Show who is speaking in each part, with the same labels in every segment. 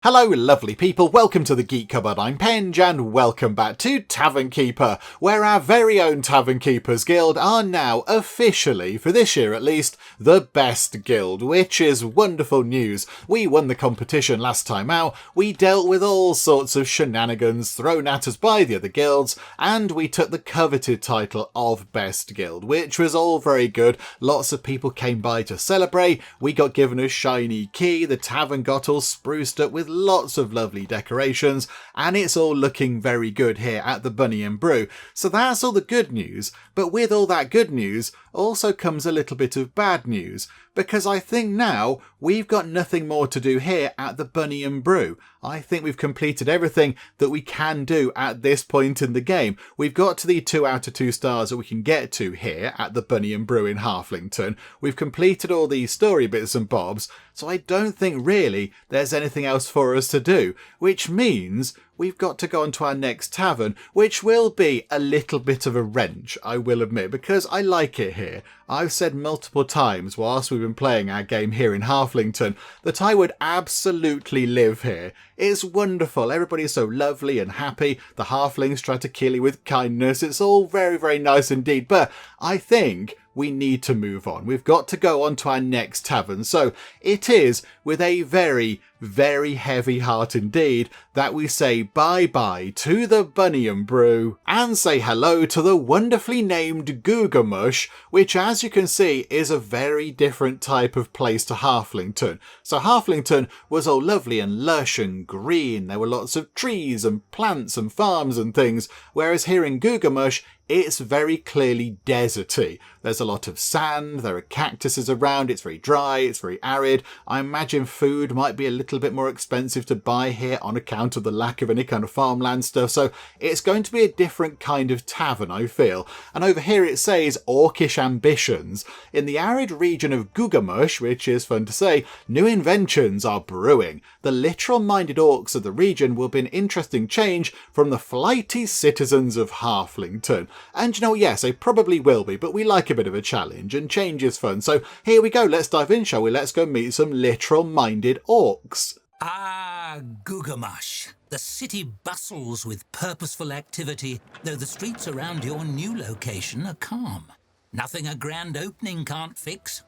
Speaker 1: Hello lovely people, welcome to the Geek Cupboard, I'm Penge and welcome back to Tavern Keeper, where our very own Tavern Keepers Guild are now officially, for this year at least, the best guild, which is wonderful news. We won the competition last time out, we dealt with all sorts of shenanigans thrown at us by the other guilds, and we took the coveted title of Best Guild, which was all very good. Lots of people came by to celebrate, we got given a shiny key, the tavern got all spruced up with lots of lovely decorations, and it's all looking very good here at the Bunny and Brew. So that's all the good news, but with all that good news also comes a little bit of bad news, because I think now we've got nothing more to do here at the Bunny and Brew. I think we've completed everything that we can do at this point in the game. We've got to the 2 out of 2 stars that we can get to here at the Bunny and Brew in Halflington. We've completed all these story bits and bobs, so I don't think really there's anything else for us to do, which means we've got to go on to our next tavern, which will be a little bit of a wrench, I will admit, because I like it here. I've said multiple times whilst we've been playing our game here in Halflington that I would absolutely live here. It's wonderful, everybody's so lovely and happy, the halflings try to kill you with kindness, it's all very, very nice indeed, but I think we need to move on. We've got to go on to our next tavern. So it is with a very, very heavy heart indeed that we say bye-bye to the Bunny and Brew and say hello to the wonderfully named Gugamush, which as you can see is a very different type of place to Halflington. So Halflington was all lovely and lush and green. There were lots of trees and plants and farms and things, whereas here in Gugamush it's very clearly deserty. There's a lot of sand, there are cactuses around, it's very dry, it's very arid. I imagine food might be a little bit more expensive to buy here on account of the lack of any kind of farmland stuff, so it's going to be a different kind of tavern, I feel. And over here it says Orcish Ambitions. In the arid region of Gugamush, which is fun to say, new inventions are brewing. The literal-minded orcs of the region will be an interesting change from the flighty citizens of Halflington. And you know, yes, they probably will be, but we like a bit of a challenge, and change is fun. So here we go, let's dive in, shall we? Let's go meet some literal-minded orcs.
Speaker 2: Ah, Gugamush. The city bustles with purposeful activity, though the streets around your new location are calm. Nothing a grand opening can't fix.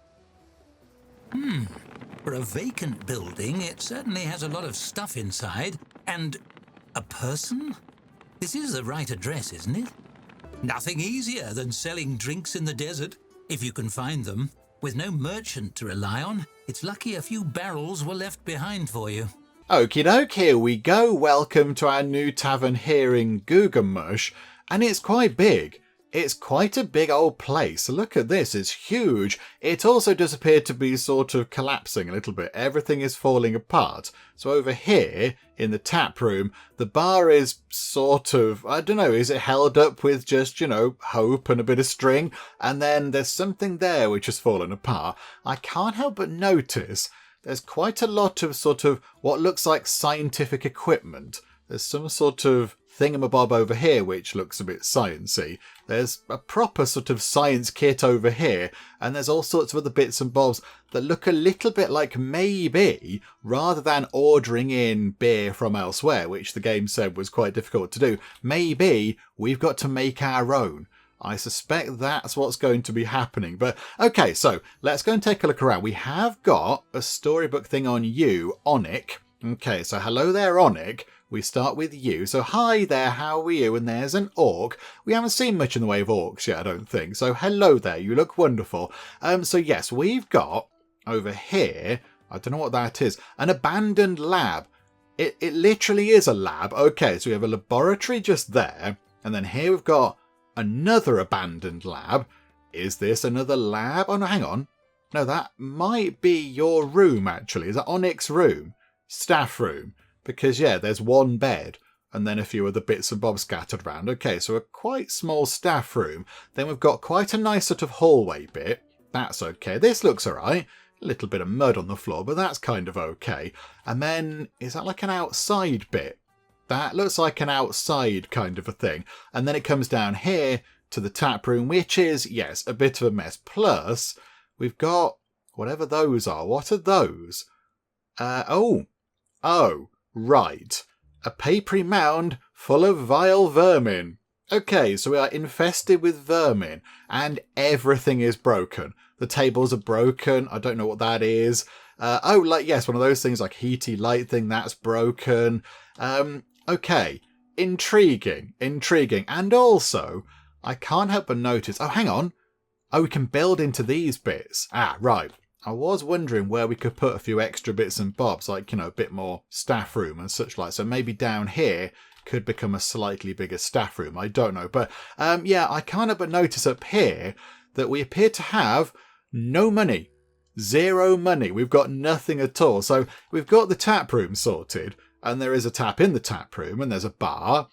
Speaker 2: For a vacant building, it certainly has a lot of stuff inside. And a person? This is the right address, isn't it? Nothing easier than selling drinks in the desert, if you can find them. With no merchant to rely on, it's lucky a few barrels were left behind for you.
Speaker 1: Okie doke, here we go. Welcome to our new tavern here in Gugamush. And it's quite big. It's quite a big old place. Look at this, it's huge. It also does appear to be sort of collapsing a little bit. Everything is falling apart. So over here, in the tap room, the bar is sort of, I don't know, is it held up with just, you know, hope and a bit of string? And then there's something there which has fallen apart. I can't help but notice there's quite a lot of sort of what looks like scientific equipment. There's some sort of thingamabob over here which looks a bit sciencey. There's a proper sort of science kit over here, and there's all sorts of other bits and bobs that look a little bit like maybe, rather than ordering in beer from elsewhere, which the game said was quite difficult to do, maybe we've got to make our own. I suspect that's what's going to be happening. But okay, so let's go and take a look around. We have got a storybook thing on you, Onic. Okay, so hello there, Onic. We start with you. So hi there, how are you? And there's an orc. We haven't seen much in the way of orcs yet, I don't think. So hello there, you look wonderful. So yes, we've got over here, I don't know what that is, an abandoned lab. It literally is a lab. Okay, so we have a laboratory just there. And then here we've got another abandoned lab. Is this another lab? Oh no, hang on. No, that might be your room actually. Is that Onic's room? Staff room. Because, yeah, there's one bed and then a few other bits and bobs scattered around. Okay, so a quite small staff room. Then we've got quite a nice sort of hallway bit. That's okay. This looks all right. A little bit of mud on the floor, but that's kind of okay. And then, is that like an outside bit? That looks like an outside kind of a thing. And then it comes down here to the tap room, which is, yes, a bit of a mess. Plus, we've got whatever those are. What are those? Oh. Right. A papery mound full of vile vermin. Okay, so we are infested with vermin, and everything is broken. The tables are broken. I don't know what that is. Yes, one of those things like heaty light thing, that's broken. Okay. Intriguing. And also, I can't help but notice... Oh, hang on. Oh, we can build into these bits. Ah, right. I was wondering where we could put a few extra bits and bobs, like, a bit more staff room and such like. So maybe down here could become a slightly bigger staff room. I don't know. But, I can't help but notice up here that we appear to have no money. 0 money. We've got nothing at all. So we've got the tap room sorted. And there is a tap in the tap room, and there's a bar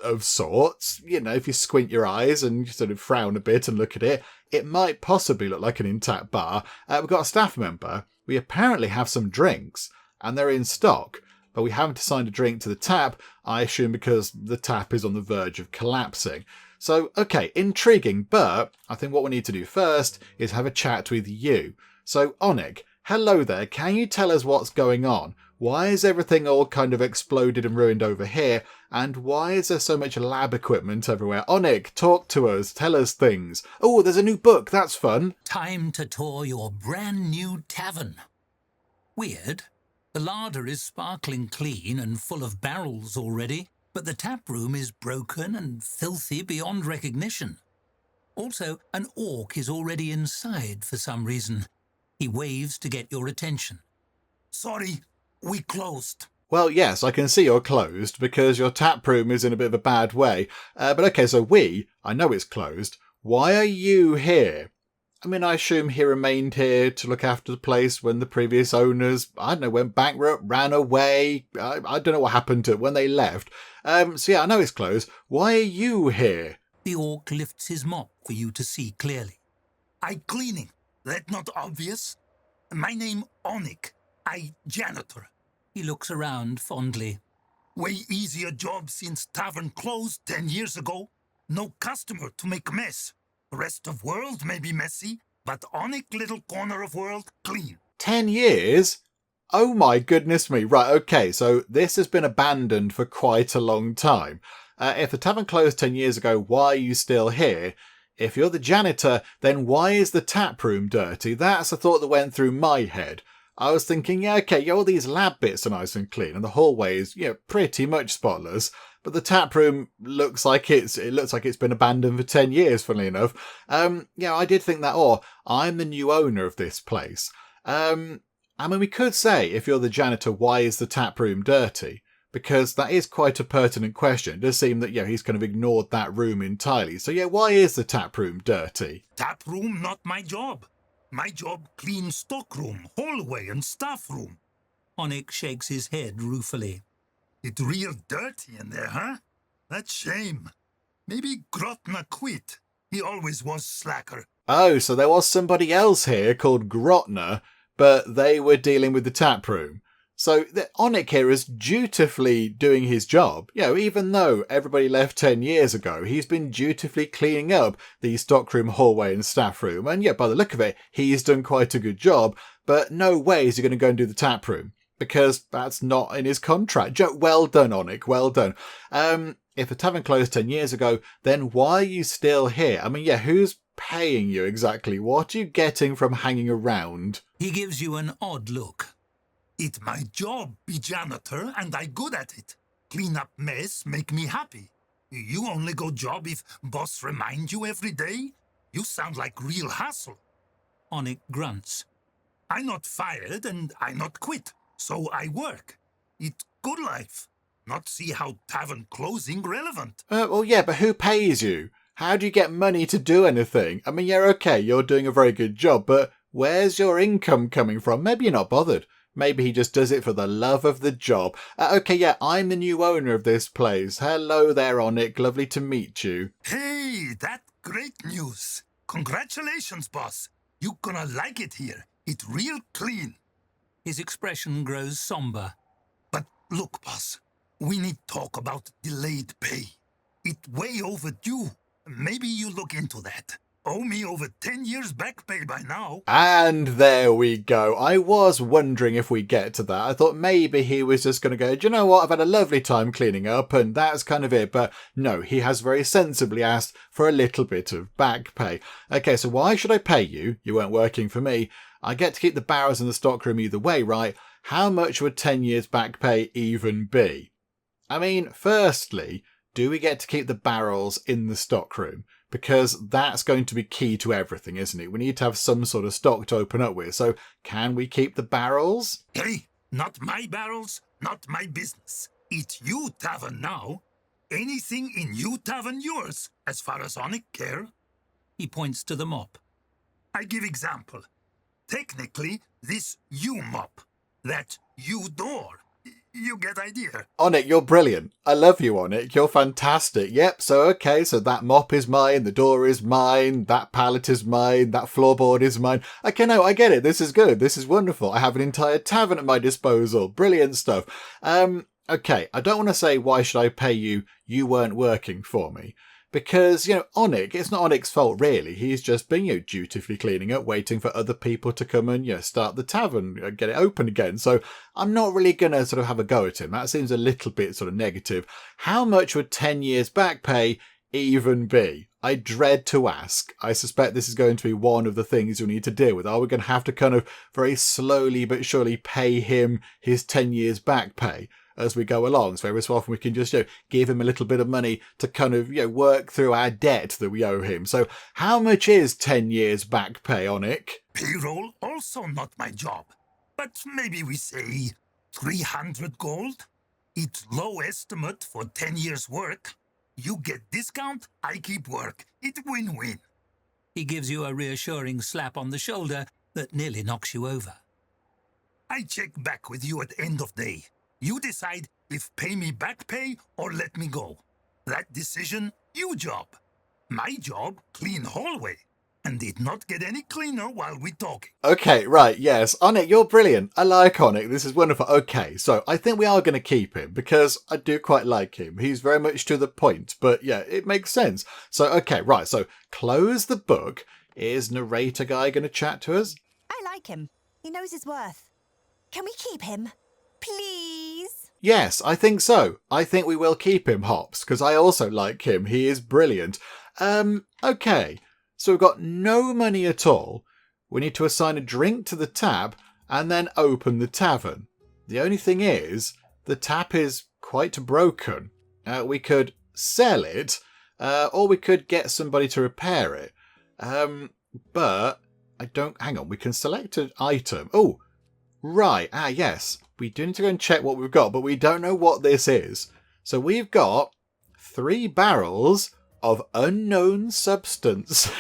Speaker 1: of sorts. If you squint your eyes and sort of frown a bit and look at it, it might possibly look like an intact bar. We've got a staff member. We apparently have some drinks, and they're in stock, but we haven't assigned a drink to the tap, I assume because the tap is on the verge of collapsing. So, okay, intriguing, but I think what we need to do first is have a chat with you. So, Onic, hello there. Can you tell us what's going on? Why is everything all kind of exploded and ruined over here? And why is there so much lab equipment everywhere? Onic, talk to us. Tell us things. Oh, there's a new book. That's fun.
Speaker 2: Time to tour your brand new tavern. Weird. The larder is sparkling clean and full of barrels already, but the tap room is broken and filthy beyond recognition. Also, an orc is already inside for some reason. He waves to get your attention. Sorry. We closed.
Speaker 1: Well, yes, I can see you're closed because your tap room is in a bit of a bad way. But okay, so I know it's closed. Why are you here? I mean, I assume he remained here to look after the place when the previous owners, I don't know, went bankrupt, ran away. I don't know what happened to it when they left. I know it's closed. Why are you here?
Speaker 2: The orc lifts his mop for you to see clearly. I cleaning. That not obvious? My name Onic. I janitor. He looks around fondly. Way easier job since tavern closed 10 years ago. No customer to make mess. Rest of world may be messy, but Onic little corner of world clean.
Speaker 1: 10 years? Oh my goodness me. Right, okay, so this has been abandoned for quite a long time. If the tavern closed 10 years ago, why are you still here? If you're the janitor, then why is the tap room dirty? That's a thought that went through my head. I was thinking, all these lab bits are nice and clean, and the hallway is, pretty much spotless. But the tap room looks like it's been abandoned for 10 years, funnily enough. I did think that, I'm the new owner of this place. We could say, if you're the janitor, why is the tap room dirty? Because that is quite a pertinent question. It does seem that, he's kind of ignored that room entirely. So, why is the tap room dirty?
Speaker 2: Tap room not my job. My job clean stockroom, hallway and staff room. Onic shakes his head ruefully. It real dirty in there, huh? That's shame. Maybe Grotna quit. He always was slacker.
Speaker 1: Oh, so there was somebody else here called Grotna, but they were dealing with the tap room. So Onic here is dutifully doing his job. Even though everybody left 10 years ago, he's been dutifully cleaning up the stockroom, hallway and staff room. And by the look of it, he's done quite a good job. But no way is he going to go and do the tap room, because that's not in his contract. Well done, Onic. Well done. If the tavern closed 10 years ago, then why are you still here? Who's paying you exactly? What are you getting from hanging around?
Speaker 2: He gives you an odd look. It my job be janitor and I good at it. Clean up mess make me happy. You only go job if boss remind you every day? You sound like real hassle. Onic grunts. I not fired and I not quit, so I work. It good life. Not see how tavern closing relevant.
Speaker 1: But who pays you? How do you get money to do anything? Okay, you're doing a very good job, but where's your income coming from? Maybe you're not bothered. Maybe he just does it for the love of the job. I'm the new owner of this place. Hello there, Onic. Lovely to meet you.
Speaker 2: Hey, that great news. Congratulations, boss. You gonna like it here. It real clean. His expression grows somber. But look, boss, we need talk about delayed pay. It way overdue. Maybe you look into that.
Speaker 3: owe me over 10 years back pay by now.
Speaker 1: And there we go. I was wondering if we get to that. I thought maybe he was just going to go, do you know what? I've had a lovely time cleaning up and that's kind of it. But no, he has very sensibly asked for a little bit of back pay. Okay, so why should I pay you? You weren't working for me. I get to keep the barrels in the stockroom either way, right? How much would 10 years back pay even be? I mean, firstly, do we get to keep the barrels in the stockroom? Because that's going to be key to everything, isn't it? We need to have some sort of stock to open up with. So can we keep the barrels?
Speaker 3: Hey, not my barrels, not my business. It's you tavern now. Anything in you tavern yours, as far as Onic care.
Speaker 2: He points to the mop.
Speaker 3: I give example. Technically, this you mop. That you door. You get idea.
Speaker 1: Onic, you're brilliant. I love you, Onic. You're fantastic. Yep, so okay, so that mop is mine, the door is mine, that pallet is mine, that floorboard is mine. Okay, no, I get it. This is good. This is wonderful. I have an entire tavern at my disposal. Brilliant stuff. Okay, I don't want to say why should I pay you? You weren't working for me. Because, Onic, it's not Onic's fault, really. He's just been, dutifully cleaning up, waiting for other people to come and, start the tavern, get it open again. So I'm not really going to sort of have a go at him. That seems a little bit sort of negative. How much would 10 years back pay even be? I dread to ask. I suspect this is going to be one of the things you'll need to deal with. Are we going to have to kind of very slowly but surely pay him his 10 years back pay as we go along? So every so often we can just give him a little bit of money to kind of work through our debt that we owe him. So how much is 10 years back pay, Onic?
Speaker 3: Payroll also not my job. But maybe we say 300 gold? It's low estimate for 10 years work. You get discount, I keep work. It win-win.
Speaker 2: He gives you a reassuring slap on the shoulder that nearly knocks you over.
Speaker 3: I check back with you at end of day. You decide if pay me back pay or let me go. That decision, you job. My job, clean hallway. And did not get any cleaner while we talking.
Speaker 1: Okay, right, yes. Onic, you're brilliant. I like Onic. This is wonderful. Okay, so I think we are going to keep him because I do quite like him. He's very much to the point, but yeah, it makes sense. So, okay, right, so close the book. Is narrator guy going to chat to us?
Speaker 4: I like him. He knows his worth. Can we keep him? Please?
Speaker 1: Yes, I think so. I think we will keep him, Hops, because I also like him. He is brilliant. Okay. So we've got no money at all. We need to assign a drink to the tab and then open the tavern. The only thing is, the tap is quite broken. We could sell it, or we could get somebody to repair it. But I don't... Hang on, we can select an item. Oh, right. Yes. We do need to go and check what we've got, but we don't know what this is. So we've got 3 barrels of unknown substance.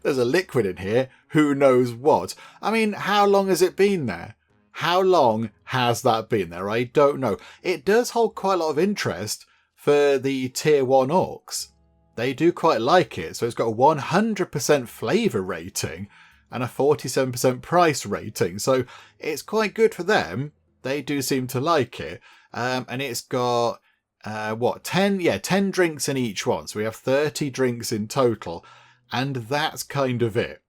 Speaker 1: There's a liquid in here. Who knows what? I mean, how long has it been there? How long has that been there? I don't know. It does hold quite a lot of interest for the tier 1 orcs. They do quite like it. So it's got a 100% flavour rating and a 47% price rating. So it's quite good for them. They do seem to like it. And it's got... 10? Yeah, 10 drinks in each one. So we have 30 drinks in total. And that's kind of it.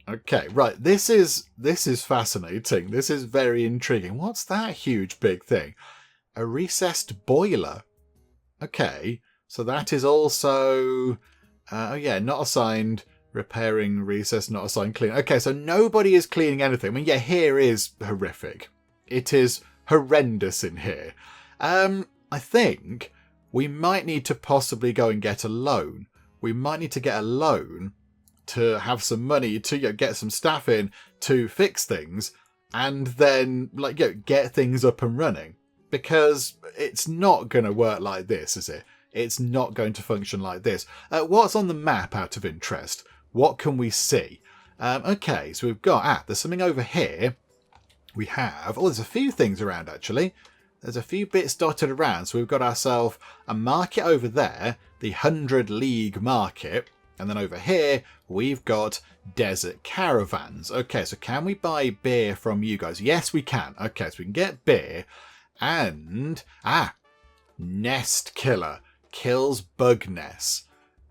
Speaker 1: Okay, right. This is fascinating. This is very intriguing. What's that huge big thing? A recessed boiler. Okay, so that is also... not assigned. Repairing, recess, not assigned, clean. Okay, so nobody is cleaning anything. I mean, yeah, here is horrific. It is horrendous in here. I think we might need to possibly go and get a loan. We might need to get a loan to have some money to get some staff in to fix things and then get things up and running. Because it's not going to work like this, is it? It's not going to function like this. What's on the map out of interest? What can we see? Okay, so we've got... there's something over here. We have... Oh, there's a few things around, actually. There's a few bits dotted around. So we've got ourselves a market over there, the 100 League market. And then over here, we've got desert caravans. Okay, so can we buy beer from you guys? Yes, we can. Okay, so we can get beer. And... nest killer. Kills bug nests.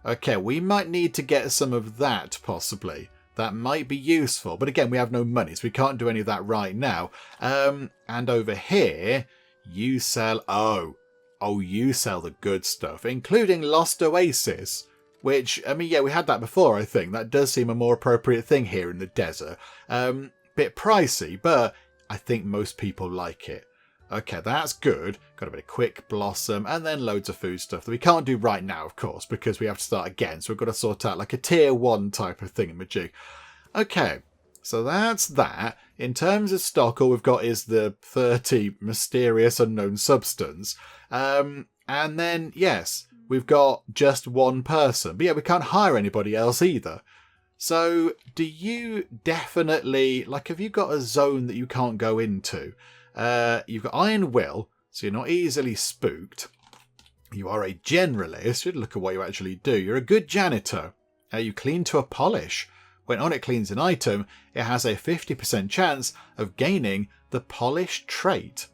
Speaker 1: Okay, we might need to get some of that, possibly. That might be useful. But again, we have no money, so we can't do any of that right now. And over here, you sell... Oh, you sell the good stuff, including Lost Oasis. Which, I mean, yeah, we had that before, I think. That does seem a more appropriate thing here in the desert. Bit pricey, but I think most people like it. Okay, that's good. Got a bit of quick blossom and then loads of food stuff that we can't do right now, of course, because we have to start again. So we've got to sort out like a tier 1 type of thingamajig. Okay, so that's that. In terms of stock, all we've got is the 30 mysterious unknown substance. And then, yes, we've got just one person. But yeah, we can't hire anybody else either. So do you definitely, like, have you got a zone that you can't go into? You've got Iron Will, so you're not easily spooked. You are a generalist. Look at what you actually do. You're a good janitor. You clean to a polish. When Onic cleans an item, it has a 50% chance of gaining the polish trait.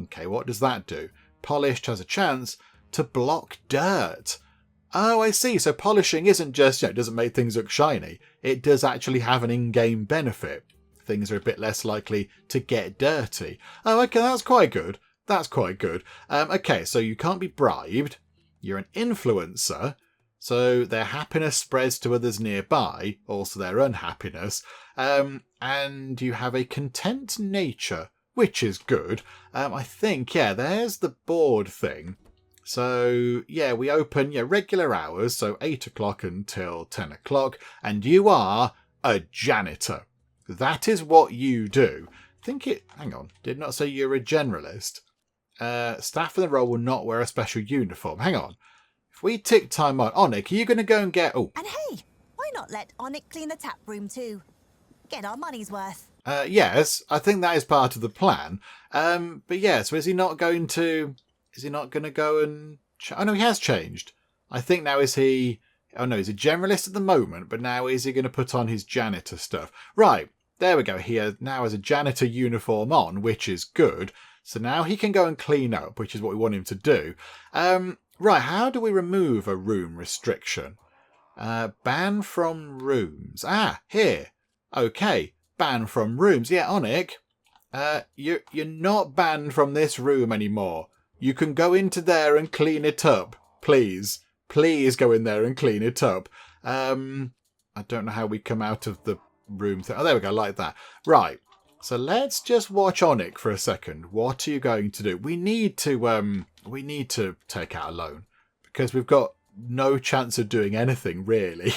Speaker 1: Okay, what does that do? Polished has a chance to block dirt. Oh, I see. So polishing isn't just, it doesn't make things look shiny. It does actually have an in-game benefit. Things are a bit less likely to get dirty. Oh, okay, that's quite good. That's quite good. Okay, so you can't be bribed. You're an influencer. So their happiness spreads to others nearby, also their unhappiness. And you have a content nature, which is good. I think, yeah, there's the board thing. So, yeah, we open regular hours, so 8 o'clock until 10 o'clock, and you are a janitor. That is what you do. Hang on, did not say you're a generalist. Staff in the role will not wear a special uniform. Hang on. If we tick time on, Onic, are you going to go and get... Oh.
Speaker 4: And hey, why not let Onic clean the tap room too? Get our money's worth.
Speaker 1: Yes, I think that is part of the plan. But yeah, so is he not going to go and... Oh, no, he has changed. I think now is he... Oh, no, he's a generalist at the moment, but now is he going to put on his janitor stuff? Right, there we go. He now has a janitor uniform on, which is good. So now he can go and clean up, which is what we want him to do. Right, how do we remove a room restriction? Ban from rooms. Ah, here. Okay, ban from rooms. Yeah, Onic, you're not banned from this room anymore. You can go into there and clean it up, please. Please go in there and clean it up. I don't know how we come out of the room thing. Oh, there we go, like that. Right. So let's just watch Onic for a second. What are you going to do? We need to take out a loan because we've got no chance of doing anything really.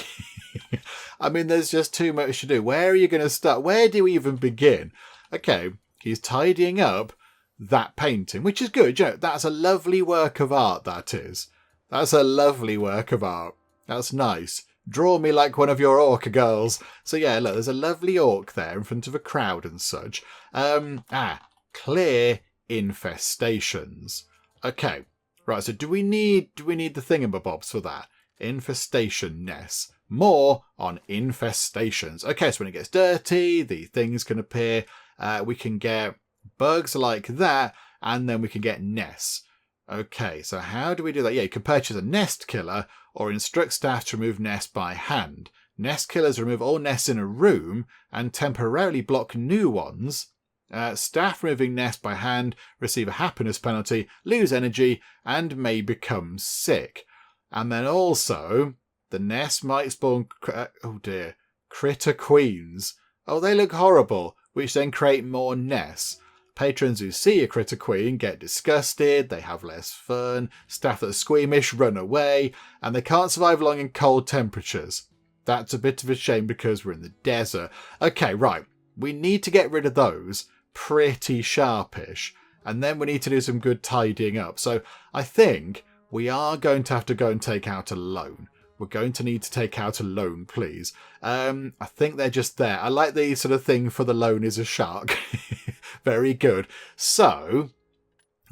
Speaker 1: I mean, there's just too much to do. Where are you going to start? Where do we even begin? Okay, he's tidying up that painting, which is good. You know, that's a lovely work of art, that is. That's a lovely work of art. That's nice. Draw me like one of your orc girls. So yeah, look, there's a lovely orc there in front of a crowd and such. Clear infestations. Okay, right, so do we need the thingamabobs for that? Infestation-ness. More on infestations. Okay, so when it gets dirty, the things can appear. We can get bugs like that, and then we can get nests. Okay, so how do we do that? Yeah, you can purchase a nest killer or instruct staff to remove nests by hand. Nest killers remove all nests in a room and temporarily block new ones. Staff removing nests by hand receive a happiness penalty, lose energy, and may become sick. And then also, the nest might spawn... critter queens. Oh, they look horrible, which then create more nests. Patrons who see a critter queen get disgusted, they have less fun, staff that are squeamish run away, and they can't survive long in cold temperatures. That's a bit of a shame because we're in the desert. Okay, right, we need to get rid of those pretty sharpish, and then we need to do some good tidying up. So I think we are going to have to go and take out a loan. We're going to need to take out a loan, please. I think they're just there. I like the sort of thing for the loan is a shark. Very good. So,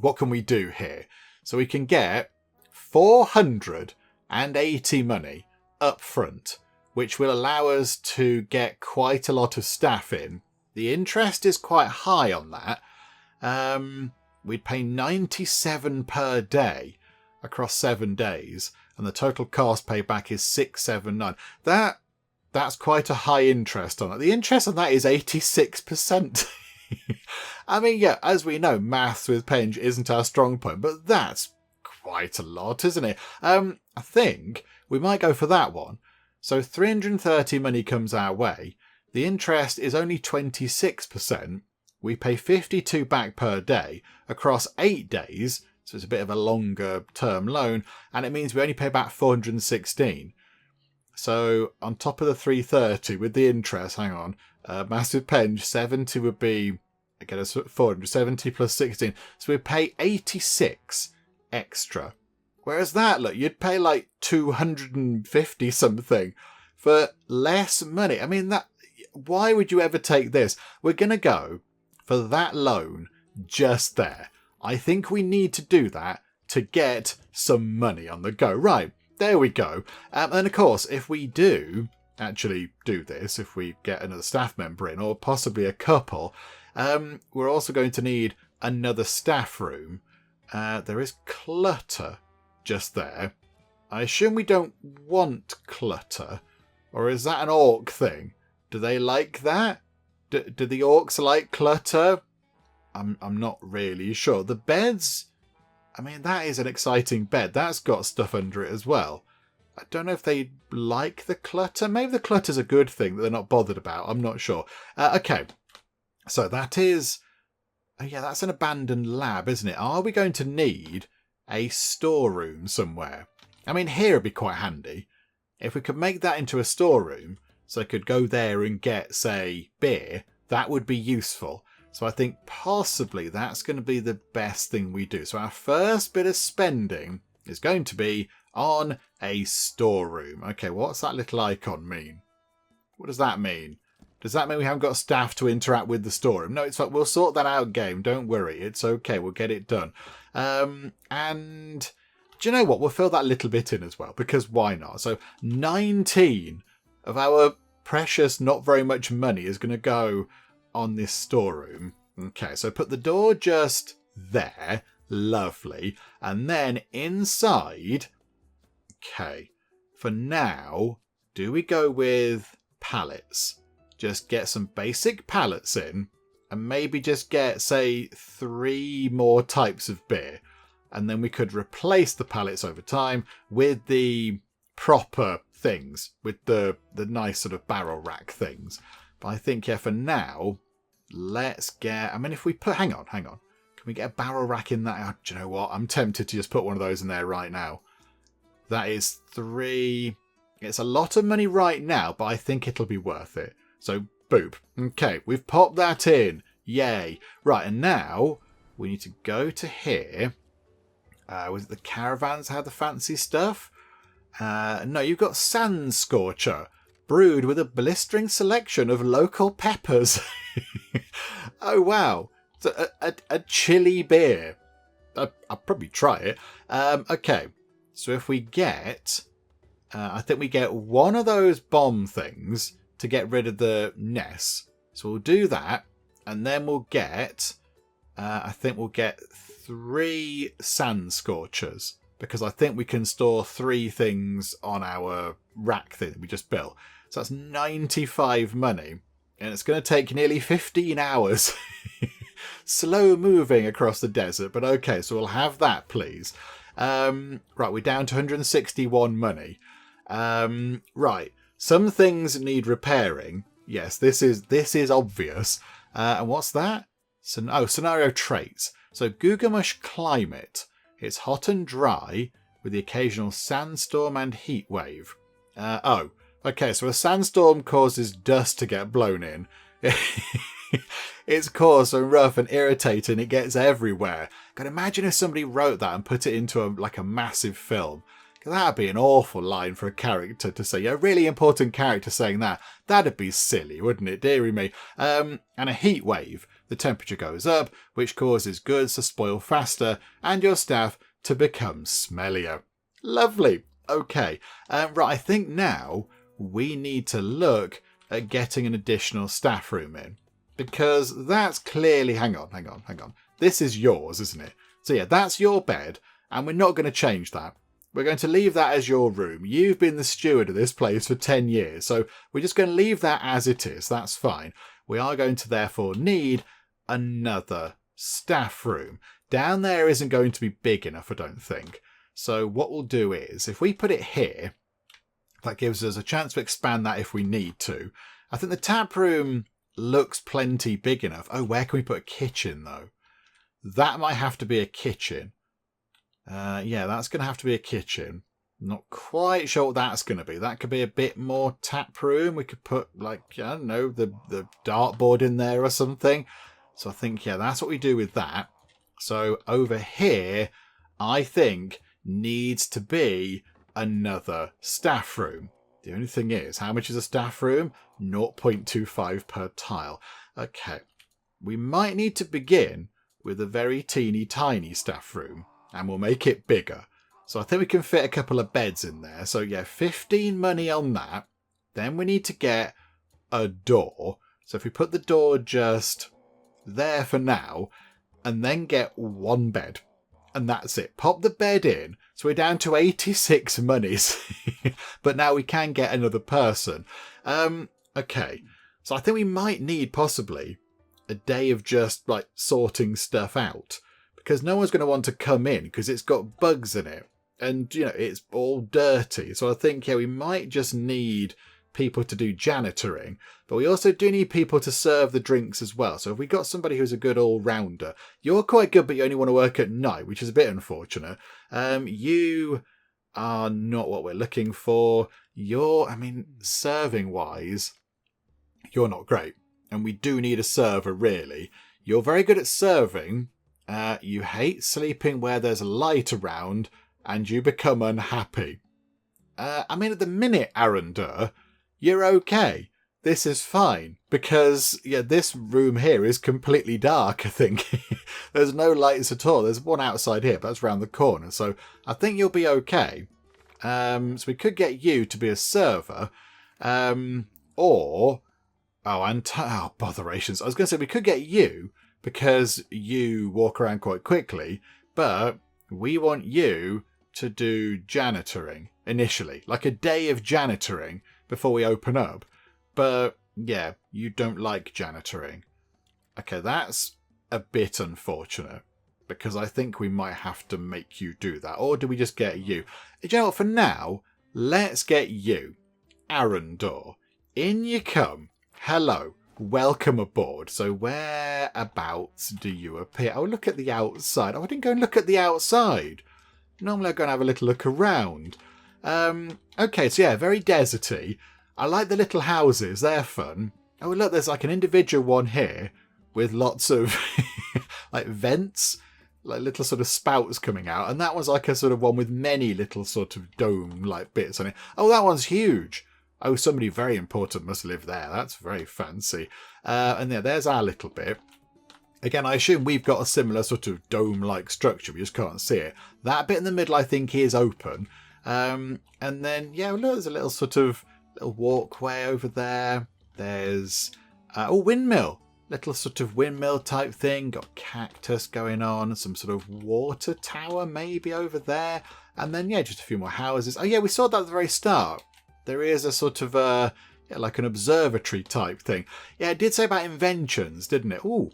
Speaker 1: what can we do here? So we can get 480 money up front, which will allow us to get quite a lot of staff in. The interest is quite high on that. We'd pay 97 per day across 7 days. and the total cost payback is 679. That's quite a high interest on it. The interest on that is 86%. I mean, yeah, as we know, maths with Penge isn't our strong point, but that's quite a lot, isn't it? I think we might go for that one. So 330 money comes our way. The interest is only 26%. We pay 52 back per day across 8 days, so it's a bit of a longer term loan, and it means we only pay back 416. So on top of the 330 with the interest, hang on, massive Penge, 70 would be, again, it's 470 plus 16, so we pay 86 extra. Whereas that, look, you'd pay like 250 something for less money. I mean, that, why would you ever take this? We're going to go for that loan just there. I think we need to do that to get some money on the go. Right, there we go. And of course, if we do actually do this, if we get another staff member in, or possibly a couple, we're also going to need another staff room. There is clutter just there. I assume we don't want clutter, or is that an orc thing? Do they like that? Do the orcs like clutter? I'm not really sure. The beds, I mean, that is an exciting bed. That's got stuff under it as well. I don't know if they like the clutter. Maybe the clutter's a good thing that they're not bothered about. I'm not sure. Okay, so that is... Oh yeah, that's an abandoned lab, isn't it? Are we going to need a storeroom somewhere? I mean, here would be quite handy. If we could make that into a storeroom, so I could go there and get, say, beer, that would be useful. So I think possibly that's going to be the best thing we do. So our first bit of spending is going to be on a storeroom. Okay, what's that little icon mean? What does that mean? Does that mean we haven't got staff to interact with the storeroom? No, it's fine. We'll sort that out, game. Don't worry. It's okay. We'll get it done. And do you know what? We'll fill that little bit in as well, because why not? So 19 of our precious, not very much money is going to go on this storeroom. Okay, so put the door just there. Lovely. And then inside... Okay, for now, do we go with pallets? Just get some basic pallets in, and maybe just get, say, 3 more types of beer. And then we could replace the pallets over time with the proper things, with the nice sort of barrel rack things. But I think, yeah, for now, let's get... I mean, if we put... Hang on. Can we get a barrel rack in that? Oh, do you know what? I'm tempted to just put one of those in there right now. That is 3... It's a lot of money right now, but I think it'll be worth it. So, boop. Okay, we've popped that in. Yay. Right, and now we need to go to here. Was it the caravans had the fancy stuff? No, you've got Sand Scorcher, brewed with a blistering selection of local peppers. Oh, wow. It's a chili beer. I'll probably try it. Okay, so if we get... I think we get one of those bomb things to get rid of the Ness. So we'll do that, and then we'll get... I think we'll get 3 Sand Scorchers, because I think we can store 3 things on our rack thing that we just built. So that's 95 money, and it's going to take nearly 15 hours. Slow moving across the desert, but okay, so we'll have that, please. Right, we're down to 161 money. Right, some things need repairing. Yes, this is obvious. And what's that? Scenario traits. So Gugamush climate. It's hot and dry with the occasional sandstorm and heat wave. Okay, so a sandstorm causes dust to get blown in. It's coarse and rough and irritating. It gets everywhere. Can imagine if somebody wrote that and put it into a massive film. That'd be an awful line for a character to say. A really important character saying that. That'd be silly, wouldn't it? Dearie me. And a heat wave. The temperature goes up, which causes goods to spoil faster and your staff to become smellier. Lovely. Okay. Right, I think now we need to look at getting an additional staff room in. Because that's clearly... Hang on. This is yours, isn't it? So yeah, that's your bed, and we're not going to change that. We're going to leave that as your room. You've been the steward of this place for 10 years, so we're just going to leave that as it is. That's fine. We are going to therefore need another staff room. Down there isn't going to be big enough, I don't think. So what we'll do is, if we put it here, that gives us a chance to expand that if we need to. I think the tap room looks plenty big enough. Oh, where can we put a kitchen, though? That might have to be a kitchen. Yeah, that's going to have to be a kitchen. Not quite sure what that's going to be. That could be a bit more tap room. We could put, like, I don't know, the dartboard in there or something. So I think, yeah, that's what we do with that. So over here, I think, needs to be another staff room. The only thing is, how much is a staff room? 0.25 per tile. Okay, we might need to begin with a very teeny tiny staff room, and we'll make it bigger. So I think we can fit a couple of beds in there. So yeah, 15 money on that. Then we need to get a door. So if we put the door just there for now, and then get one bed, and that's it. Pop the bed in. So we're down to 86 monies. But now we can get another person. Okay. So I think we might need possibly a day of just like sorting stuff out. Because no one's going to want to come in because it's got bugs in it. And, you know, it's all dirty. So I think, yeah, we might just need people to do janitoring. But we also do need people to serve the drinks as well. So if we got somebody who's a good all-rounder, you're quite good, but you only want to work at night, which is a bit unfortunate. You are not what we're looking for. Serving-wise, you're not great. And we do need a server, really. You're very good at serving. You hate sleeping where there's light around, and you become unhappy. At the minute, Arundel, you're okay. This is fine. Because, yeah, this room here is completely dark, I think. There's no lights at all. There's one outside here, but that's around the corner. So I think you'll be okay. So we could get you to be a server. Botherations. I was going to say we could get you because you walk around quite quickly, but we want you to do janitoring initially, like a day of janitoring before we open up. But yeah, you don't like janitoring. Okay, that's a bit unfortunate because I think we might have to make you do that. Or do we just get you? You know what, for now, let's get you. Arundel, in you come. Hello. Welcome aboard. So whereabouts do you appear? Oh, look at the outside. Oh, I didn't go and look at the outside. Normally I go and have a little look around. Okay, so yeah, very deserty. I like the little houses. They're fun. Oh, look, there's like an individual one here with lots of like vents, like little sort of spouts coming out. And that one's like a sort of one with many little sort of dome-like bits on it. Oh, that one's huge. Oh, somebody very important must live there. That's very fancy. And yeah, there's our little bit. Again, I assume we've got a similar sort of dome-like structure. We just can't see it. That bit in the middle, I think, is open. And then, yeah, look, there's a little sort of little walkway over there. There's windmill. Little sort of windmill type thing. Got cactus going on. Some sort of water tower maybe over there. And then, yeah, just a few more houses. Oh, yeah, we saw that at the very start. There is a sort of, like an observatory type thing. Yeah, it did say about inventions, didn't it? Ooh,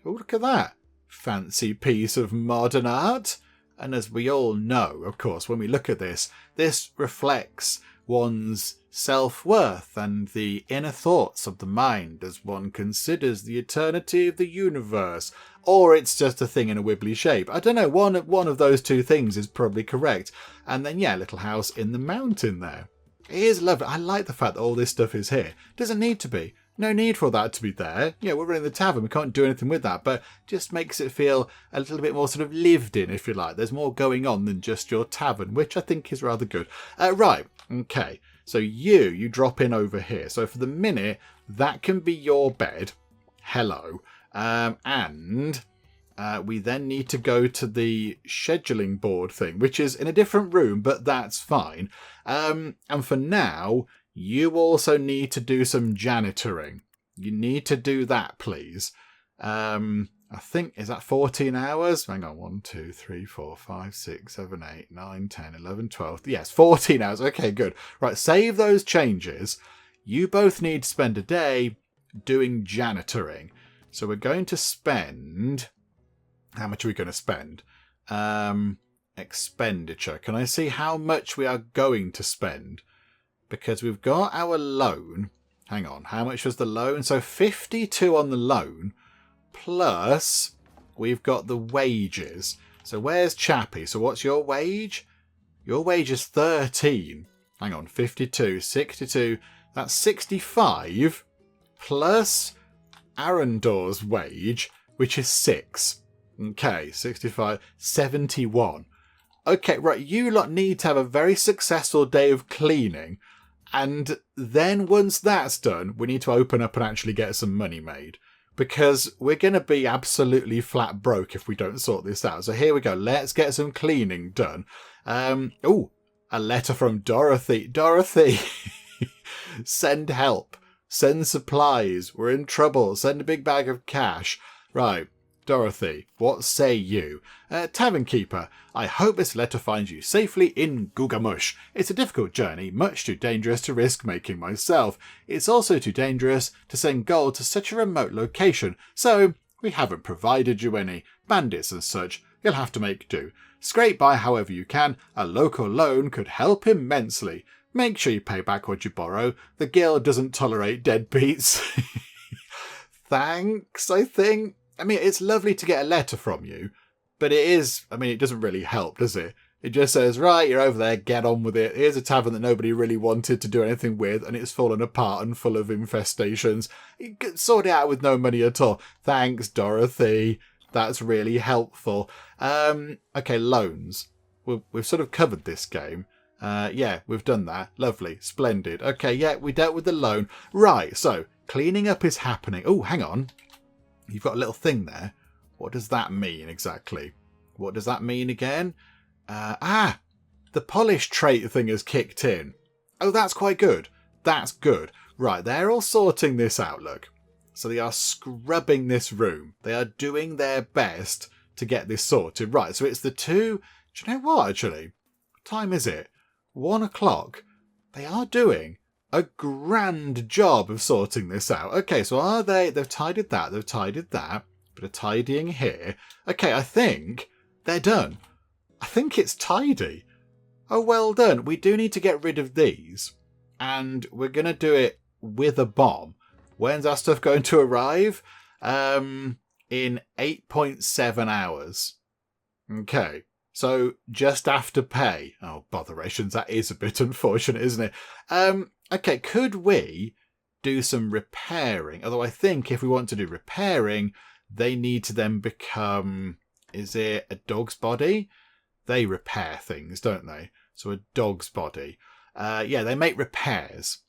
Speaker 1: look at that. Fancy piece of modern art. And as we all know, of course, when we look at this, this reflects one's self-worth and the inner thoughts of the mind as one considers the eternity of the universe. Or it's just a thing in a wibbly shape. I don't know, one of those two things is probably correct. And then, yeah, little house in the mountain there. It is lovely. I like the fact that all this stuff is here. It doesn't need to be. No need for that to be there. Yeah, we're running the tavern. We can't do anything with that. But just makes it feel a little bit more sort of lived in, if you like. There's more going on than just your tavern, which I think is rather good. Right. Okay. So you drop in over here. So for the minute, that can be your bed. Hello. And we then need to go to the scheduling board thing, which is in a different room, but that's fine. And for now, you also need to do some janitoring. You need to do that, please. I think, is that 14 hours? Hang on, 1, 2, 3, 4, 5, 6, 7, 8, 9, 10, 11, 12. Yes, 14 hours. Okay, good. Right, save those changes. You both need to spend a day doing janitoring. So we're going to spend... How much are we going to spend? Expenditure. Can I see how much we are going to spend? Because we've got our loan. Hang on, how much was the loan? So 52 on the loan. Plus, we've got the wages. So where's Chappie? So what's your wage? Your wage is 13. Hang on, 52, 62. That's 65. Plus Arundor's wage, which is 6. Okay, 65, 71. Okay, right, you lot need to have a very successful day of cleaning. And then once that's done, we need to open up and actually get some money made. Because we're going to be absolutely flat broke if we don't sort this out. So here we go. Let's get some cleaning done. A letter from Dorothy. Dorothy, send help. Send supplies. We're in trouble. Send a big bag of cash. Right. Dorothy, what say you? Tavern Keeper, I hope this letter finds you safely in Gugamush. It's a difficult journey, much too dangerous to risk making myself. It's also too dangerous to send gold to such a remote location, so we haven't provided you any. Bandits and such, you'll have to make do. Scrape by however you can, a local loan could help immensely. Make sure you pay back what you borrow. The guild doesn't tolerate deadbeats. Thanks, I think. I mean, it's lovely to get a letter from you, but it doesn't really help, does it? It just says, right, you're over there, get on with it. Here's a tavern that nobody really wanted to do anything with, and it's fallen apart and full of infestations. You could sort it out with no money at all. Thanks, Dorothy. That's really helpful. Okay, loans. We've sort of covered this game. Yeah, we've done that. Lovely. Splendid. Okay, yeah, we dealt with the loan. Right, so cleaning up is happening. Oh, hang on. You've got a little thing there. What does that mean exactly? What does that mean again? The polish trait thing has kicked in. Oh, that's quite good. That's good. Right, they're all sorting this out, look. So they are scrubbing this room. They are doing their best to get this sorted. Right, so it's the 2... Do you know what, actually? What time is it? 1 o'clock. They are doing a grand job of sorting this out. Okay, so are they... They've tidied that. They've tidied that. Bit of tidying here. Okay, I think they're done. I think it's tidy. Oh, well done. We do need to get rid of these. And we're going to do it with a bomb. When's our stuff going to arrive? In 8.7 hours. Okay. So just after pay. Oh, botherations. That is a bit unfortunate, isn't it? Okay, could we do some repairing? Although I think if we want to do repairing, they need to then become... Is it a dog's body? They repair things, don't they? So a dog's body. Yeah, they make repairs.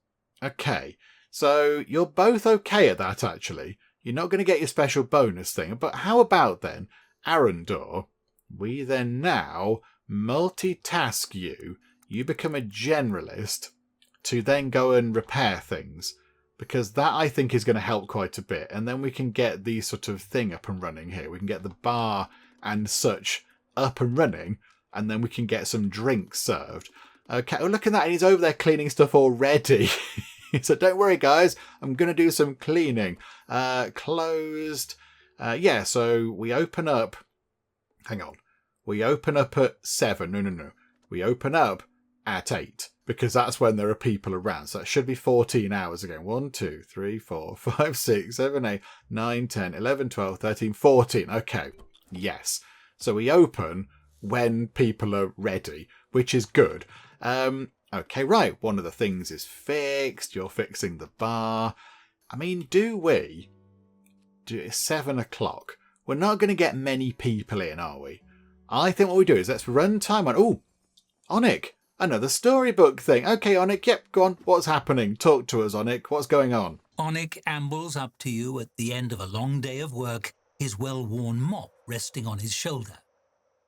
Speaker 1: Okay, so you're both okay at that, actually. You're not going to get your special bonus thing. But how about then, Arundor, we then now multitask you. You become a generalist to then go and repair things. Because that, I think, is going to help quite a bit. And then we can get the sort of thing up and running here. We can get the bar and such up and running. And then we can get some drinks served. Okay, oh, look at that. He's over there cleaning stuff already. So don't worry, guys. I'm going to do some cleaning. Closed. Yeah, so we open up. Hang on. We open up at 7. No. We open up at 8. Because that's when there are people around. So that should be 14 hours again. 1, 2, 3, 4, 5, 6, 7, 8, 9, 10, 11, 12, 13, 14. Okay. Yes. So we open when people are ready, which is good. Okay, right. One of the things is fixed. You're fixing the bar. I mean, do we? It's 7 o'clock. We're not going to get many people in, are we? I think what we do is let's run time on... Oh, Onic. Another storybook thing. Okay, Onic, yep, go on. What's happening? Talk to us, Onic. What's going on?
Speaker 2: Onic ambles up to you at the end of a long day of work, his well-worn mop resting on his shoulder.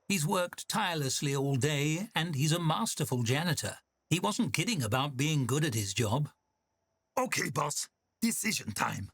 Speaker 2: He's worked tirelessly all day, and he's a masterful janitor. He wasn't kidding about being good at his job.
Speaker 3: Okay, boss. Decision time.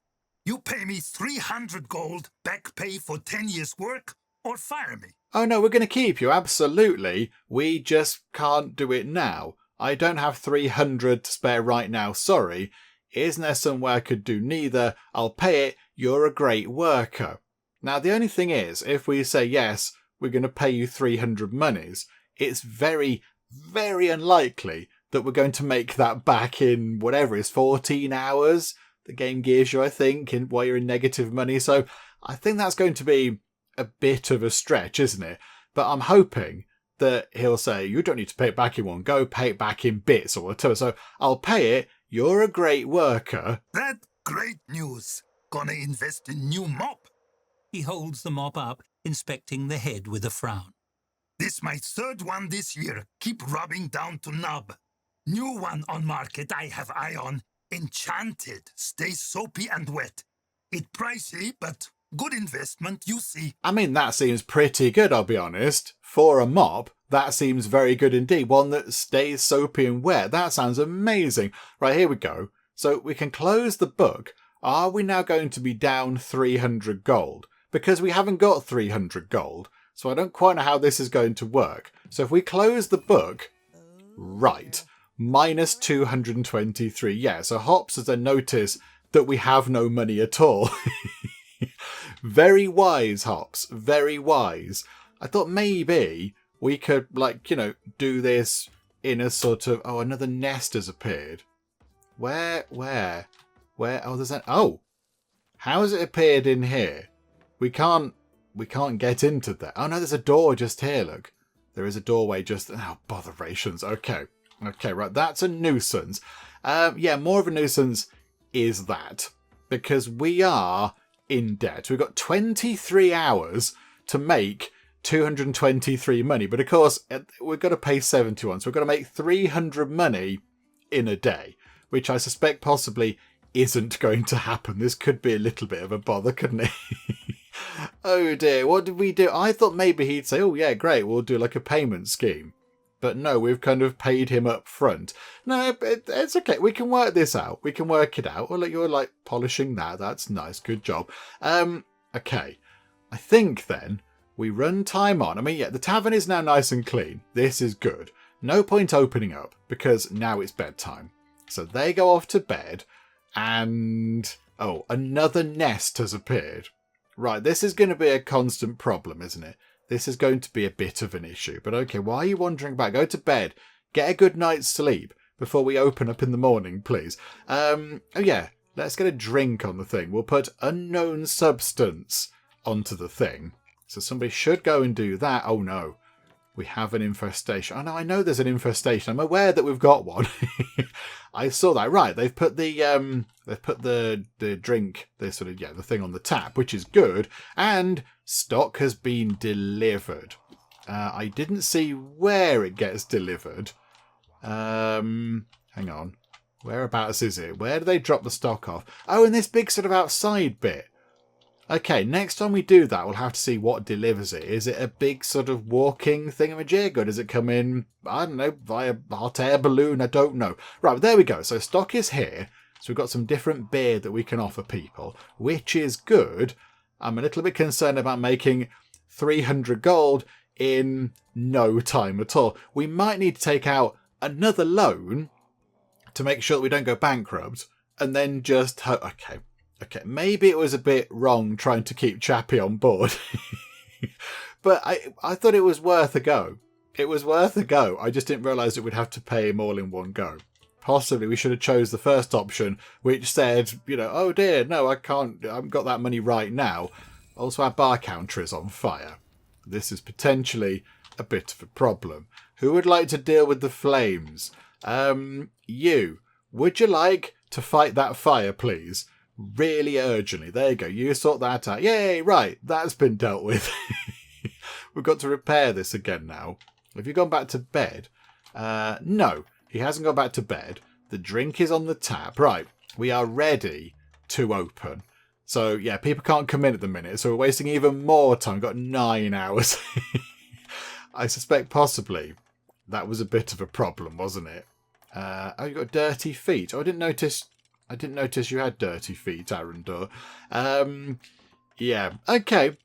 Speaker 3: You pay me 300 gold, back pay for 10 years' work, or fire me.
Speaker 1: Oh no, we're going to keep you, absolutely. We just can't do it now. I don't have 300 to spare right now, sorry. Isn't there somewhere I could do neither? I'll pay it, you're a great worker. Now the only thing is, if we say yes, we're going to pay you 300 monies, it's very, very unlikely that we're going to make that back in whatever is 14 hours. The game gives you, I think, while you're in negative money. So I think that's going to be a bit of a stretch, isn't it? But I'm hoping that he'll say, you don't need to pay it back in one go, pay it back in bits or whatever. So I'll pay it. You're a great worker.
Speaker 3: That great news. Gonna invest in new mop.
Speaker 2: He holds the mop up, inspecting the head with a frown.
Speaker 3: This my third one this year. Keep rubbing down to nub. New one on market I have eye on. Enchanted. Stays soapy and wet. It pricey, but good investment, you see.
Speaker 1: I mean, that seems pretty good, I'll be honest. For a mop, that seems very good indeed. One that stays soapy and wet. That sounds amazing. Right, here we go. So we can close the book. Are we now going to be down 300 gold? Because we haven't got 300 gold. So I don't quite know how this is going to work. So if we close the book, right, minus 223. Yeah, so Hops has then noticed that we have no money at all. Very wise, Hops. Very wise. I thought maybe we could, do this in a sort of... Oh, another nest has appeared. Where? Oh, there's an... Oh! How has it appeared in here? We can't get into there. Oh, no, there's a door just here, look. There is a doorway just... Oh, botherations. Okay, right. That's a nuisance. Yeah, more of a nuisance is that. Because we are in debt. We've got 23 hours to make 223 money. But, of course, we've got to pay 71. So we've got to make 300 money in a day. Which I suspect possibly isn't going to happen. This could be a little bit of a bother, couldn't it? Oh dear, what did we do? I thought maybe he'd say, oh yeah, great, we'll do like a payment scheme. But no, we've kind of paid him up front. No, it's okay. We can work this out. We can work it out. Well, you're polishing that. That's nice. Good job. Okay. I think then we run time on. I mean, yeah, the tavern is now nice and clean. This is good. No point opening up because now it's bedtime. So they go off to bed and... Oh, another nest has appeared. Right, this is going to be a constant problem, isn't it? This is going to be a bit of an issue. But okay, why are you wandering back? Go to bed. Get a good night's sleep before we open up in the morning, please. Oh yeah, let's get a drink on the thing. We'll put unknown substance onto the thing. So somebody should go and do that. Oh no, we have an infestation. Oh no, I know there's an infestation. I'm aware that we've got one. I saw that. Right, they've put the drink, the thing on the tap, which is good, and stock has been delivered. I didn't see where it gets delivered. Hang on, whereabouts is it? Where do they drop the stock off? Oh, in this big sort of outside bit. Okay, next time we do that, we'll have to see what delivers it. Is it a big sort of walking thingamajig, or does it come in, I don't know, via hot air balloon? I don't know. Right, there we go. So stock is here. So we've got some different beer that we can offer people, which is good. I'm a little bit concerned about making 300 gold in no time at all. We might need to take out another loan to make sure that we don't go bankrupt, and then just... Okay, maybe it was a bit wrong trying to keep Chappie on board. But I thought it was worth a go. It was worth a go. I just didn't realise it would have to pay him all in one go. Possibly we should have chose the first option, which said, oh dear, no, I haven't got that money right now. Also, our bar counter is on fire. This is potentially a bit of a problem. Who would like to deal with the flames? You. Would you like to fight that fire, please? Really urgently. There you go. You sort that out. Yay, right. That's been dealt with. We've got to repair this again now. Have you gone back to bed? No, he hasn't gone back to bed. The drink is on the tap. Right. We are ready to open. So, yeah, people can't come in at the minute. So we're wasting even more time. We've got 9 hours. I suspect possibly that was a bit of a problem, wasn't it? Oh, you got dirty feet. Oh, I didn't notice... I didn't notice you had dirty feet, Arundor. Yeah. Okay.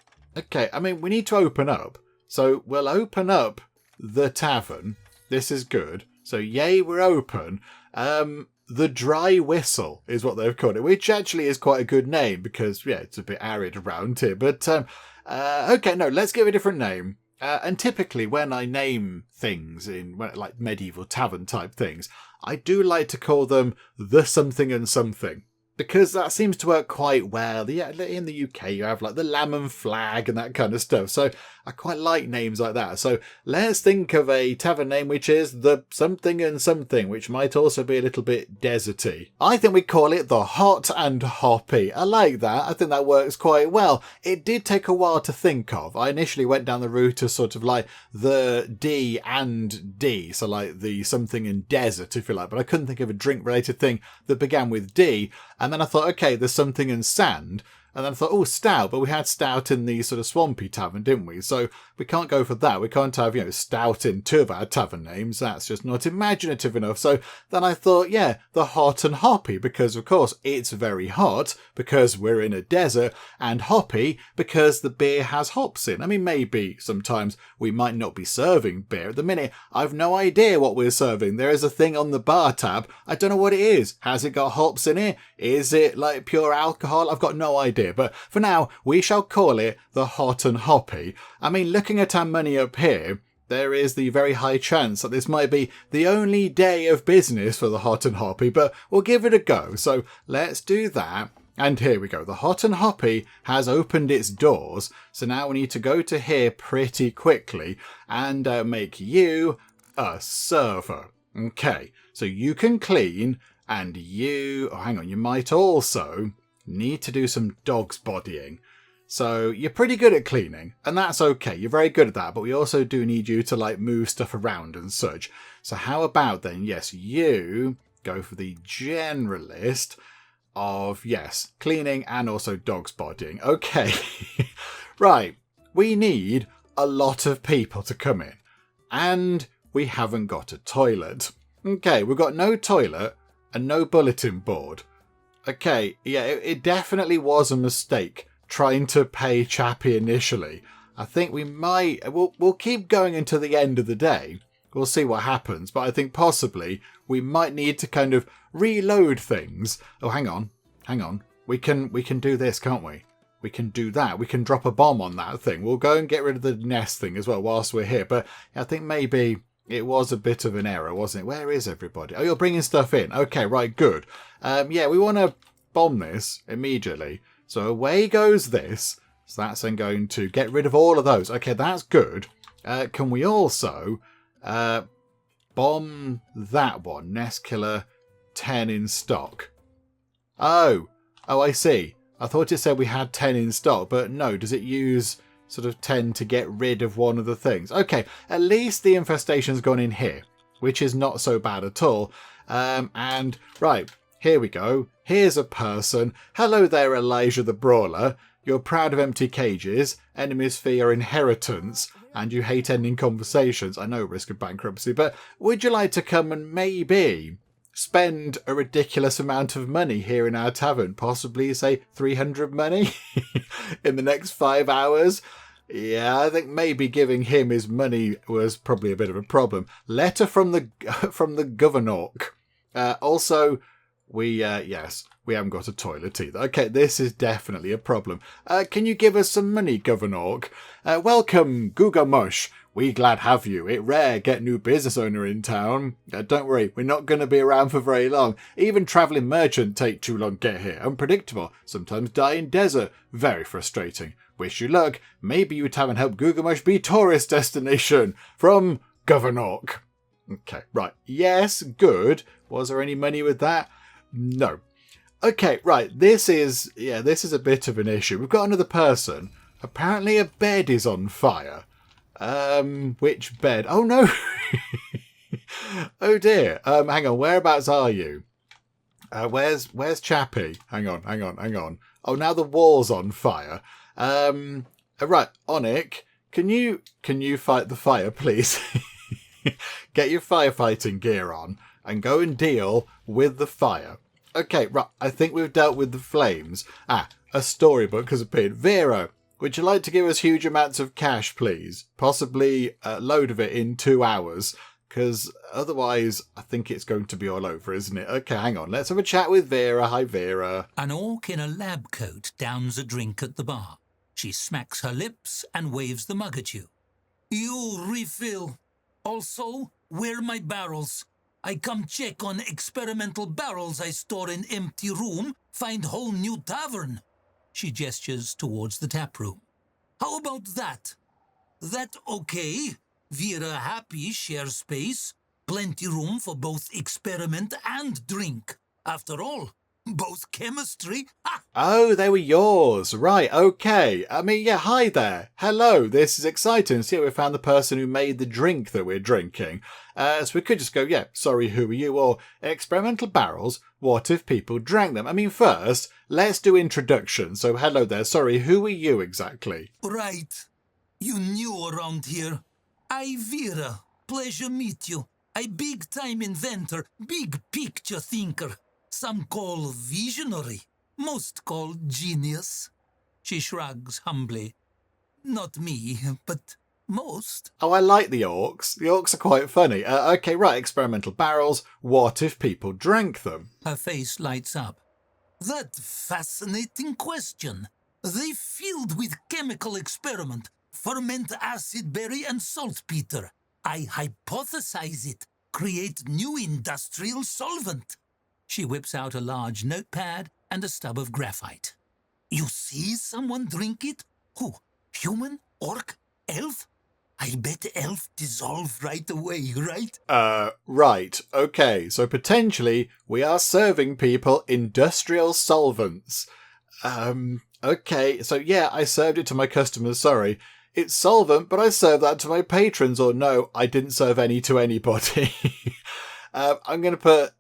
Speaker 1: I mean, we need to open up. So we'll open up the tavern. This is good. So yay, we're open. The Dry Whistle is what they've called it, which actually is quite a good name because, yeah, it's a bit arid around here. But, okay, no, let's give it a different name. And typically when I name things in like medieval tavern type things, I do like to call them the something and something. Because that seems to work quite well. Yeah, in the UK, you have like the Lamb and Flag and that kind of stuff. So I quite like names like that. So let's think of a tavern name which is the something and something, which might also be a little bit deserty. I think we call it the Hot and Hoppy. I like that. I think that works quite well. It did take a while to think of. I initially went down the route of sort of like the D and D. So like the something and desert, if you like. But I couldn't think of a drink related thing that began with D. And then I thought, okay, there's something in sand. And then I thought, oh, stout. But we had stout in the sort of swampy tavern, didn't we? So we can't go for that. We can't have, stout in two of our tavern names. That's just not imaginative enough. So then I thought, yeah, the Hot and Hoppy, because of course it's very hot because we're in a desert, and hoppy because the beer has hops in. I mean, maybe sometimes we might not be serving beer. At the minute, I've no idea what we're serving. There is a thing on the bar tab. I don't know what it is. Has it got hops in it? Is it like pure alcohol? I've got no idea. But for now, we shall call it the Hot and Hoppy. I mean, looking at our money up here, there is the very high chance that this might be the only day of business for the Hot and Hoppy, but we'll give it a go. So let's do that. And here we go. The Hot and Hoppy has opened its doors. So now we need to go to here pretty quickly and make you a server. Okay, so you can clean and you... Oh, hang on. You might also need to do some dog's bodying. So you're pretty good at cleaning, and that's okay. You're very good at that, but we also do need you to like move stuff around and such. So how about then, yes, you go for the generalist of, yes, cleaning and also dog's bodying. Okay. Right. We need a lot of people to come in, and we haven't got a toilet. Okay, we've got no toilet and no bulletin board. Okay, yeah, it definitely was a mistake trying to pay Chappie initially. I think we might... We'll keep going until the end of the day. We'll see what happens. But I think possibly we might need to kind of reload things. Oh, hang on. We can do this, can't we? We can do that. We can drop a bomb on that thing. We'll go and get rid of the nest thing as well whilst we're here. But I think maybe... It was a bit of an error, wasn't it? Where is everybody? Oh, you're bringing stuff in. Okay, right, good. Yeah, we want to bomb this immediately. So away goes this. So that's then going to get rid of all of those. Okay, that's good. Can we also bomb that one? Nest Killer 10 in stock. Oh, I see. I thought it said we had 10 in stock, but no. Does it use... sort of 10 to get rid of one of the things? Okay, at least the infestation's gone in here, which is not so bad at all. And right, here we go. Here's a person. Hello there, Elijah the Brawler. You're proud of empty cages. Enemies fear inheritance. And you hate ending conversations. I know, risk of bankruptcy. But would you like to come and maybe spend a ridiculous amount of money here in our tavern? Possibly, say, 300 money in the next 5 hours? Yeah, I think maybe giving him his money was probably a bit of a problem. Letter from the governor. Also, we haven't got a toilet either. Okay, this is definitely a problem. Can you give us some money, governor? Welcome, Gugamush. We glad have you. It rare get new business owner in town. Don't worry, we're not going to be around for very long. Even travelling merchant take too long to get here. Unpredictable. Sometimes die in desert. Very frustrating. Wish you luck. Maybe you tavern help Gugamush be tourist destination. From Governor. Okay, right. Yes, good. Was there any money with that? No. Okay, right. This is a bit of an issue. We've got another person. Apparently a bed is on fire. Which bed? Oh no! Oh dear. Hang on. Whereabouts are you? Where's Chappie? Hang on. Oh, now the wall's on fire. Right, Onic, can you fight the fire, please? Get your firefighting gear on and go and deal with the fire. Okay, right. I think we've dealt with the flames. A storybook has appeared. Vera, would you like to give us huge amounts of cash, please? Possibly a load of it in 2 hours. Because otherwise, I think it's going to be all over, isn't it? Okay, hang on. Let's have a chat with Vera. Hi, Vera.
Speaker 2: An orc in a lab coat downs a drink at the bar. She smacks her lips and waves the mug at you. You refill. Also, where my barrels? I come check on experimental barrels I store in empty room, find whole new tavern. She gestures towards the tap room. How about that? That okay? Vera happy share space. Plenty room for both experiment and drink. After all, both chemistry. Ha!
Speaker 1: Oh, they were yours. Right, okay. I mean, yeah, hi there. Hello, this is exciting. See, we found the person who made the drink that we're drinking. So we could just go, yeah, sorry, who are you? Or experimental barrels, what if people drank them? I mean, first, let's do introductions. So hello there, sorry, who are you exactly?
Speaker 2: Right. You new around here. I Vera. Pleasure meet you. I big time inventor, big picture thinker. Some call visionary, most call genius. She shrugs humbly. Not me, but most.
Speaker 1: Oh, I like the orcs. The orcs are quite funny. Okay, right, experimental barrels. What if people drank them?
Speaker 2: Her face lights up. That fascinating question. They filled with chemical experiment, ferment acid berry and saltpeter. I hypothesize it, create new industrial solvent. She whips out a large notepad and a stub of graphite. You see someone drink it? Who? Human? Orc? Elf? I bet elf dissolve right away, right?
Speaker 1: Right. Okay, so potentially we are serving people industrial solvents. Okay, so yeah, I served it to my customers, sorry. It's solvent, but I served that to my patrons, or no, I didn't serve any to anybody. I'm going to put,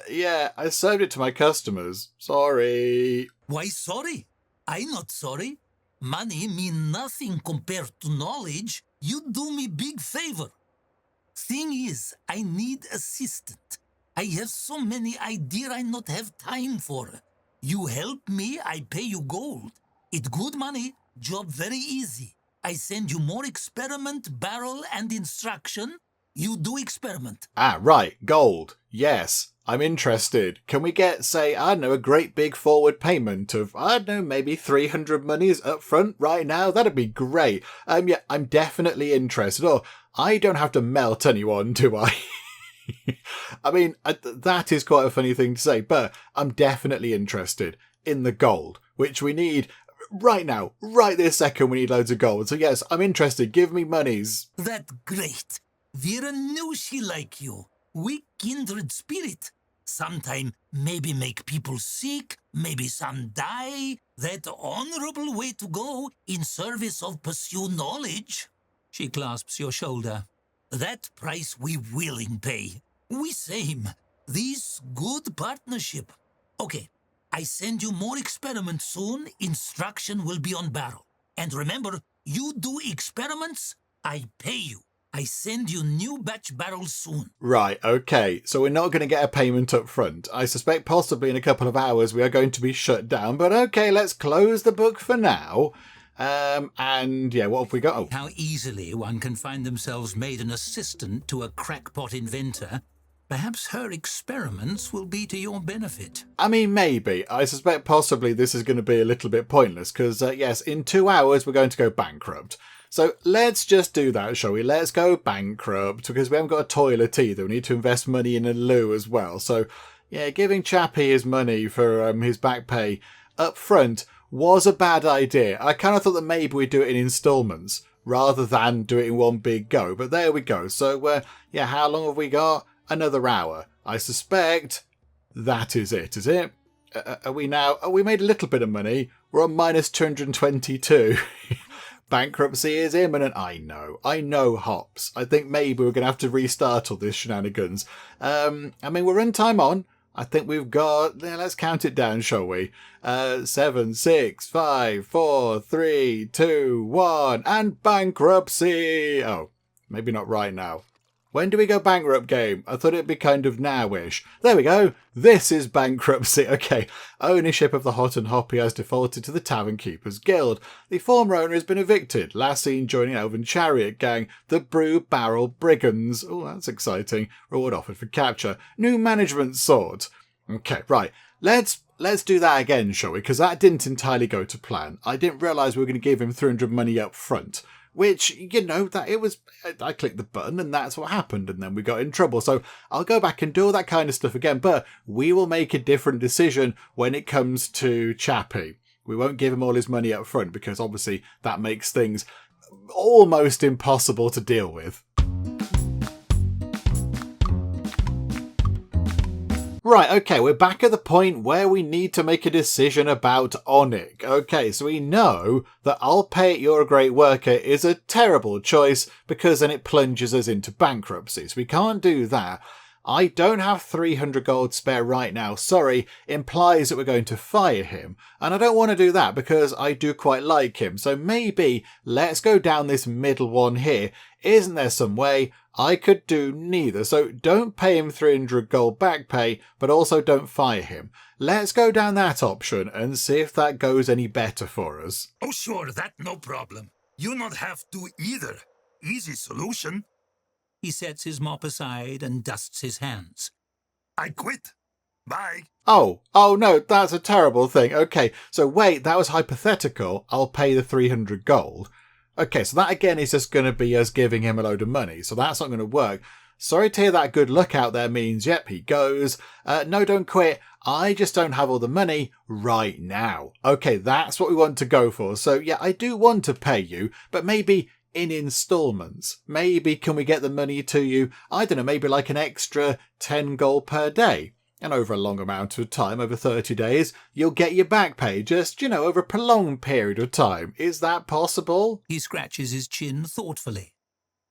Speaker 1: yeah, I served it to my customers. Sorry.
Speaker 2: Why sorry? I not sorry. Money mean nothing compared to knowledge. You do me big favor. Thing is, I need assistant. I have so many idea I not have time for. You help me, I pay you gold. It good money, job very easy. I send you more experiment, barrel and instruction. You do experiment.
Speaker 1: Right, gold. Yes, I'm interested. Can we get, say, I don't know, a great big forward payment of, I don't know, maybe 300 monies up front right now? That'd be great. Yeah, I'm definitely interested. Oh, I don't have to melt anyone, do I? I mean, that is quite a funny thing to say, but I'm definitely interested in the gold, which we need right now. Right this second, we need loads of gold. So yes, I'm interested. Give me monies.
Speaker 2: That great. Vera knew she like you. We kindred spirit. Sometime maybe make people sick, maybe some die. That honorable way to go in service of pursue knowledge. She clasps your shoulder. That price we willing pay. We same. This good partnership. Okay, I send you more experiments soon. Instruction will be on barrel. And remember, you do experiments, I pay you. I send you new batch barrels soon.
Speaker 1: Right, okay. So we're not going to get a payment up front. I suspect possibly in a couple of hours we are going to be shut down. But okay, let's close the book for now. And yeah, what have we got? Oh.
Speaker 2: How easily one can find themselves made an assistant to a crackpot inventor. Perhaps her experiments will be to your benefit.
Speaker 1: I mean, maybe. I suspect possibly this is going to be a little bit pointless because, yes, in 2 hours we're going to go bankrupt. So let's just do that, shall we? Let's go bankrupt because we haven't got a toilet either. We need to invest money in a loo as well. So, yeah, giving Chappie his money for his back pay up front was a bad idea. I kind of thought that maybe we'd do it in installments rather than do it in one big go. But there we go. So, yeah, how long have we got? Another hour. I suspect that is it it? Are we made a little bit of money. We're on minus 222. Bankruptcy is imminent. I know, hops. I think maybe we're going to have to restart all this shenanigans. I mean, we're in time on. I think we've got, let's count it down, shall we? 7, 6, 5, 4, 3, 2, 1, and bankruptcy. Oh, maybe not right now. When do we go bankrupt, game? I thought it'd be kind of nowish. There we go. This is bankruptcy. Okay. Ownership of the Hot and Hoppy has defaulted to the Tavern Keepers Guild. The former owner has been evicted. Last seen joining Elven Chariot Gang. The Brew Barrel Brigands. Oh, that's exciting. Reward offered for capture. New management sought. Okay, right. Let's do that again, shall we? Because that didn't entirely go to plan. I didn't realise we were going to give him 300 money up front. Which, that it was, I clicked the button and that's what happened, and then we got in trouble. So I'll go back and do all that kind of stuff again, but we will make a different decision when it comes to Chappie. We won't give him all his money up front because obviously that makes things almost impossible to deal with. Right, okay, we're back at the point where we need to make a decision about Onic. Okay, so we know that I'll pay it, you're a great worker is a terrible choice because then it plunges us into bankruptcy. So we can't do that. I don't have 300 gold spare right now, sorry, implies that we're going to fire him. And I don't want to do that because I do quite like him. So maybe let's go down this middle one here. Isn't there some way I could do neither? So don't pay him 300 gold back pay, but also don't fire him. Let's go down that option and see if that goes any better for us.
Speaker 3: Oh, sure, that no problem. You not have to either. Easy solution.
Speaker 2: He sets his mop aside and dusts his hands.
Speaker 3: I quit. Bye.
Speaker 1: Oh no, that's a terrible thing. Okay, so wait, that was hypothetical. I'll pay the 300 gold. Okay, so that again is just going to be us giving him a load of money, so that's not going to work. Sorry to hear that good luck out there means, yep, he goes. No, don't quit. I just don't have all the money right now. Okay, that's what we want to go for. So yeah, I do want to pay you, but maybe in installments. Maybe can we get the money to you, I don't know, maybe like an extra 10 gold per day. And over a long amount of time, over 30 days, you'll get your back pay just, over a prolonged period of time. Is that possible?
Speaker 2: He scratches his chin thoughtfully.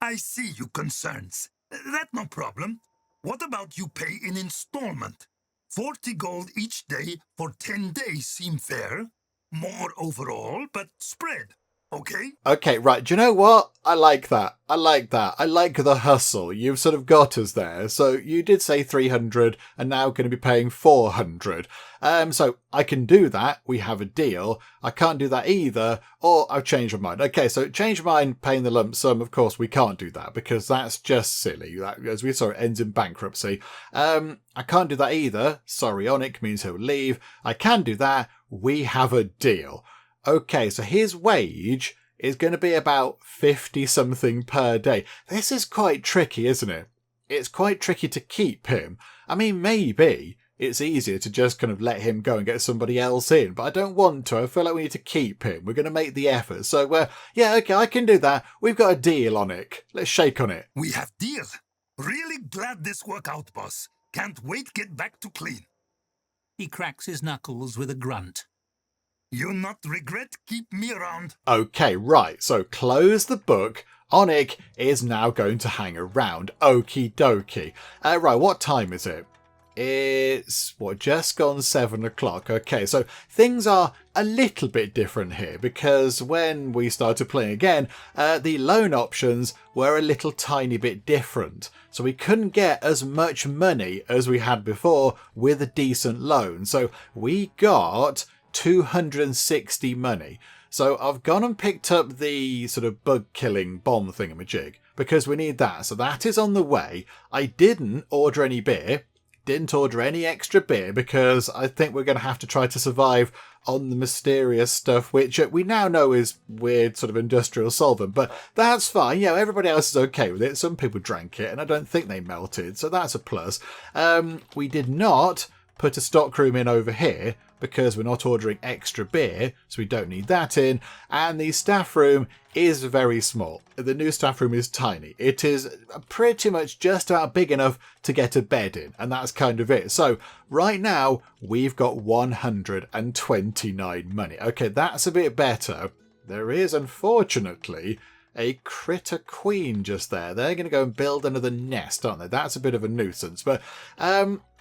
Speaker 3: I see your concerns. That no problem. What about you pay in installment? 40 gold each day for 10 days seem fair. More overall, but spread. Okay?
Speaker 1: Okay, right. Do you know what? I like that. I like the hustle. You've sort of got us there. So you did say 300 and now going to be paying 400. So I can do that. We have a deal. I can't do that either. Or I've changed my mind. Okay, so change my mind, paying the lump sum. Of course, we can't do that because that's just silly. That, as we saw, it ends in bankruptcy. I can't do that either. Sorry, Onic means he'll leave. I can do that. We have a deal. Okay, so his wage is going to be about 50 something per day. This is quite tricky, isn't it? It's quite tricky to keep him. I mean, maybe it's easier to just kind of let him go and get somebody else in, but I don't want to. I feel like we need to keep him. We're going to make the effort. So, yeah, okay, I can do that. We've got a deal on it. Let's shake on it.
Speaker 3: We have deal. Really glad this work out, boss. Can't wait get back to clean.
Speaker 2: He cracks his knuckles with a grunt.
Speaker 3: You not regret keep me around.
Speaker 1: Okay, right. So close the book. Onic is now going to hang around. Okie dokie. Right, what time is it? It's, just gone 7 o'clock. Okay, so things are a little bit different here because when we started playing again, the loan options were a little tiny bit different. So we couldn't get as much money as we had before with a decent loan. So we got 260 money. So I've gone and picked up the sort of bug killing bomb thingamajig because we need that. So that is on the way. I didn't order any beer. Didn't order any extra beer because I think we're going to have to try to survive on the mysterious stuff, which we now know is weird sort of industrial solvent, but that's fine. Everybody else is okay with it. Some people drank it and I don't think they melted. So that's a plus. We did not put a stockroom in over here because we're not ordering extra beer, so we don't need that in. And the staff room is very small. The new staff room is tiny. It is pretty much just about big enough to get a bed in, and that's kind of it. So right now, we've got 129 money. Okay, that's a bit better. There is, unfortunately, a critter queen just there. They're going to go and build another nest, aren't they? That's a bit of a nuisance. But,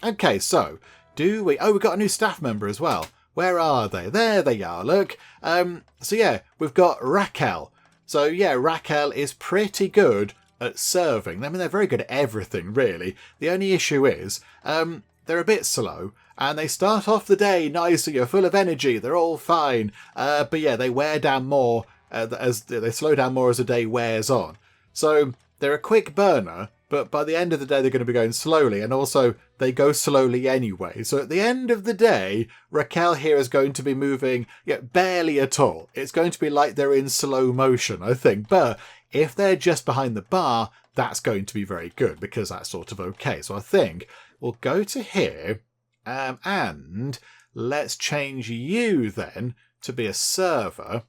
Speaker 1: okay, so do we... Oh, we've got a new staff member as well. Where are they? There they are, look. So yeah, we've got Raquel. So yeah, Raquel is pretty good at serving. I mean, they're very good at everything, really. The only issue is they're a bit slow, and they start off the day nicely, you're full of energy, they're all fine. But yeah, they wear down more, as they slow down more as the day wears on. So they're a quick burner, but by the end of the day, they're going to be going slowly, and also they go slowly anyway. So at the end of the day, Raquel here is going to be moving barely at all. It's going to be like they're in slow motion, I think. But if they're just behind the bar, that's going to be very good, because that's sort of okay. So I think we'll go to here, and let's change you then to be a server,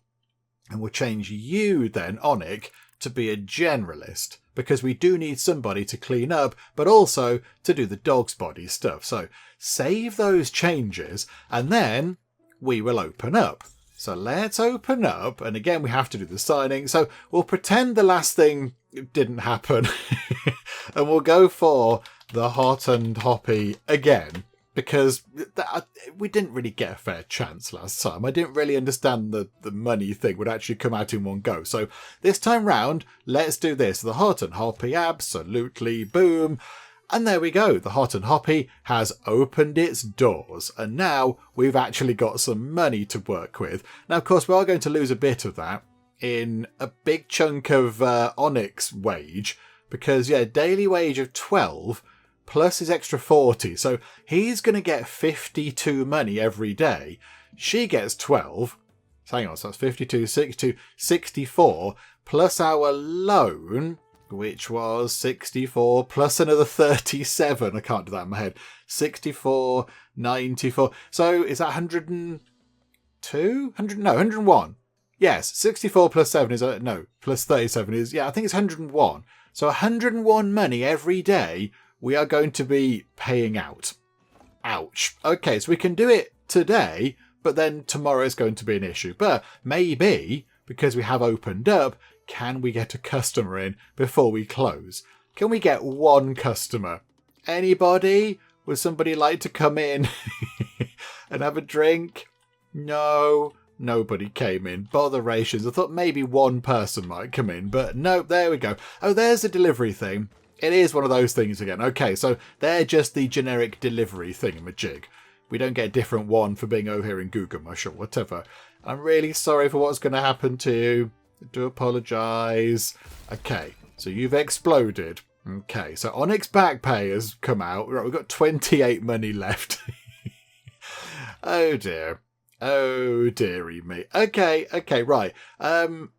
Speaker 1: and we'll change you then, Onic, to be a generalist, because we do need somebody to clean up, but also to do the dog's body stuff. So save those changes, and then we will open up. So let's open up, and again we have to do the signing. So we'll pretend the last thing didn't happen, and we'll go for the hot and hoppy again, because we didn't really get a fair chance last time. I didn't really understand the money thing would actually come out in one go. So this time round, let's do this. The hot and hoppy, absolutely, boom. And there we go. The hot and hoppy has opened its doors. And now we've actually got some money to work with. Now, of course, we are going to lose a bit of that in a big chunk of Onic's wage. Because, yeah, daily wage of 12 plus his extra 40. So he's going to get 52 money every day. She gets 12. So hang on, so that's 52, 62, 64, plus our loan, which was 64, plus another 37. I can't do that in my head. 64, 94. So is that 102? 101. Yes, 64 plus 7 is, plus 37 is, I think it's 101. So 101 money every day we are going to be paying out. Ouch. Okay, so we can do it today, but then tomorrow is going to be an issue. But maybe, because we have opened up, can we get a customer in before we close? Can we get one customer? Anybody? Would somebody like to come in and have a drink? No, nobody came in. Botherations. I thought maybe one person might come in, but no, there we go. Oh, there's the delivery thing. It is one of those things again. Okay, so they're just the generic delivery thingamajig. We don't get a different one for being over here in Gugamush or whatever. I'm really sorry for what's going to happen to you. I do apologise. Okay, so you've exploded. Okay, so Onic's backpay has come out. Right, we've got 28 money left. Oh dear. Oh dearie me. Okay, right.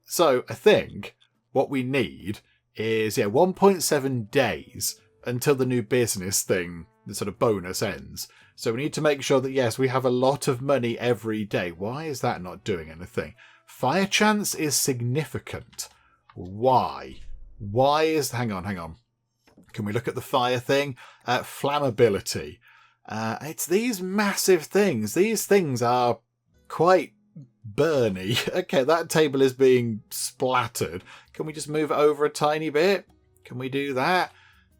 Speaker 1: So I think what we need is 1.7 days until the new business thing, the sort of bonus ends. So we need to make sure that, yes, we have a lot of money every day. Why is that not doing anything? Fire chance is significant. Why? Why is... Hang on. Can we look at the fire thing? Flammability. It's these massive things. These things are quite burny. Okay, that table is being splattered. Can we just move it over a tiny bit? Can we do that?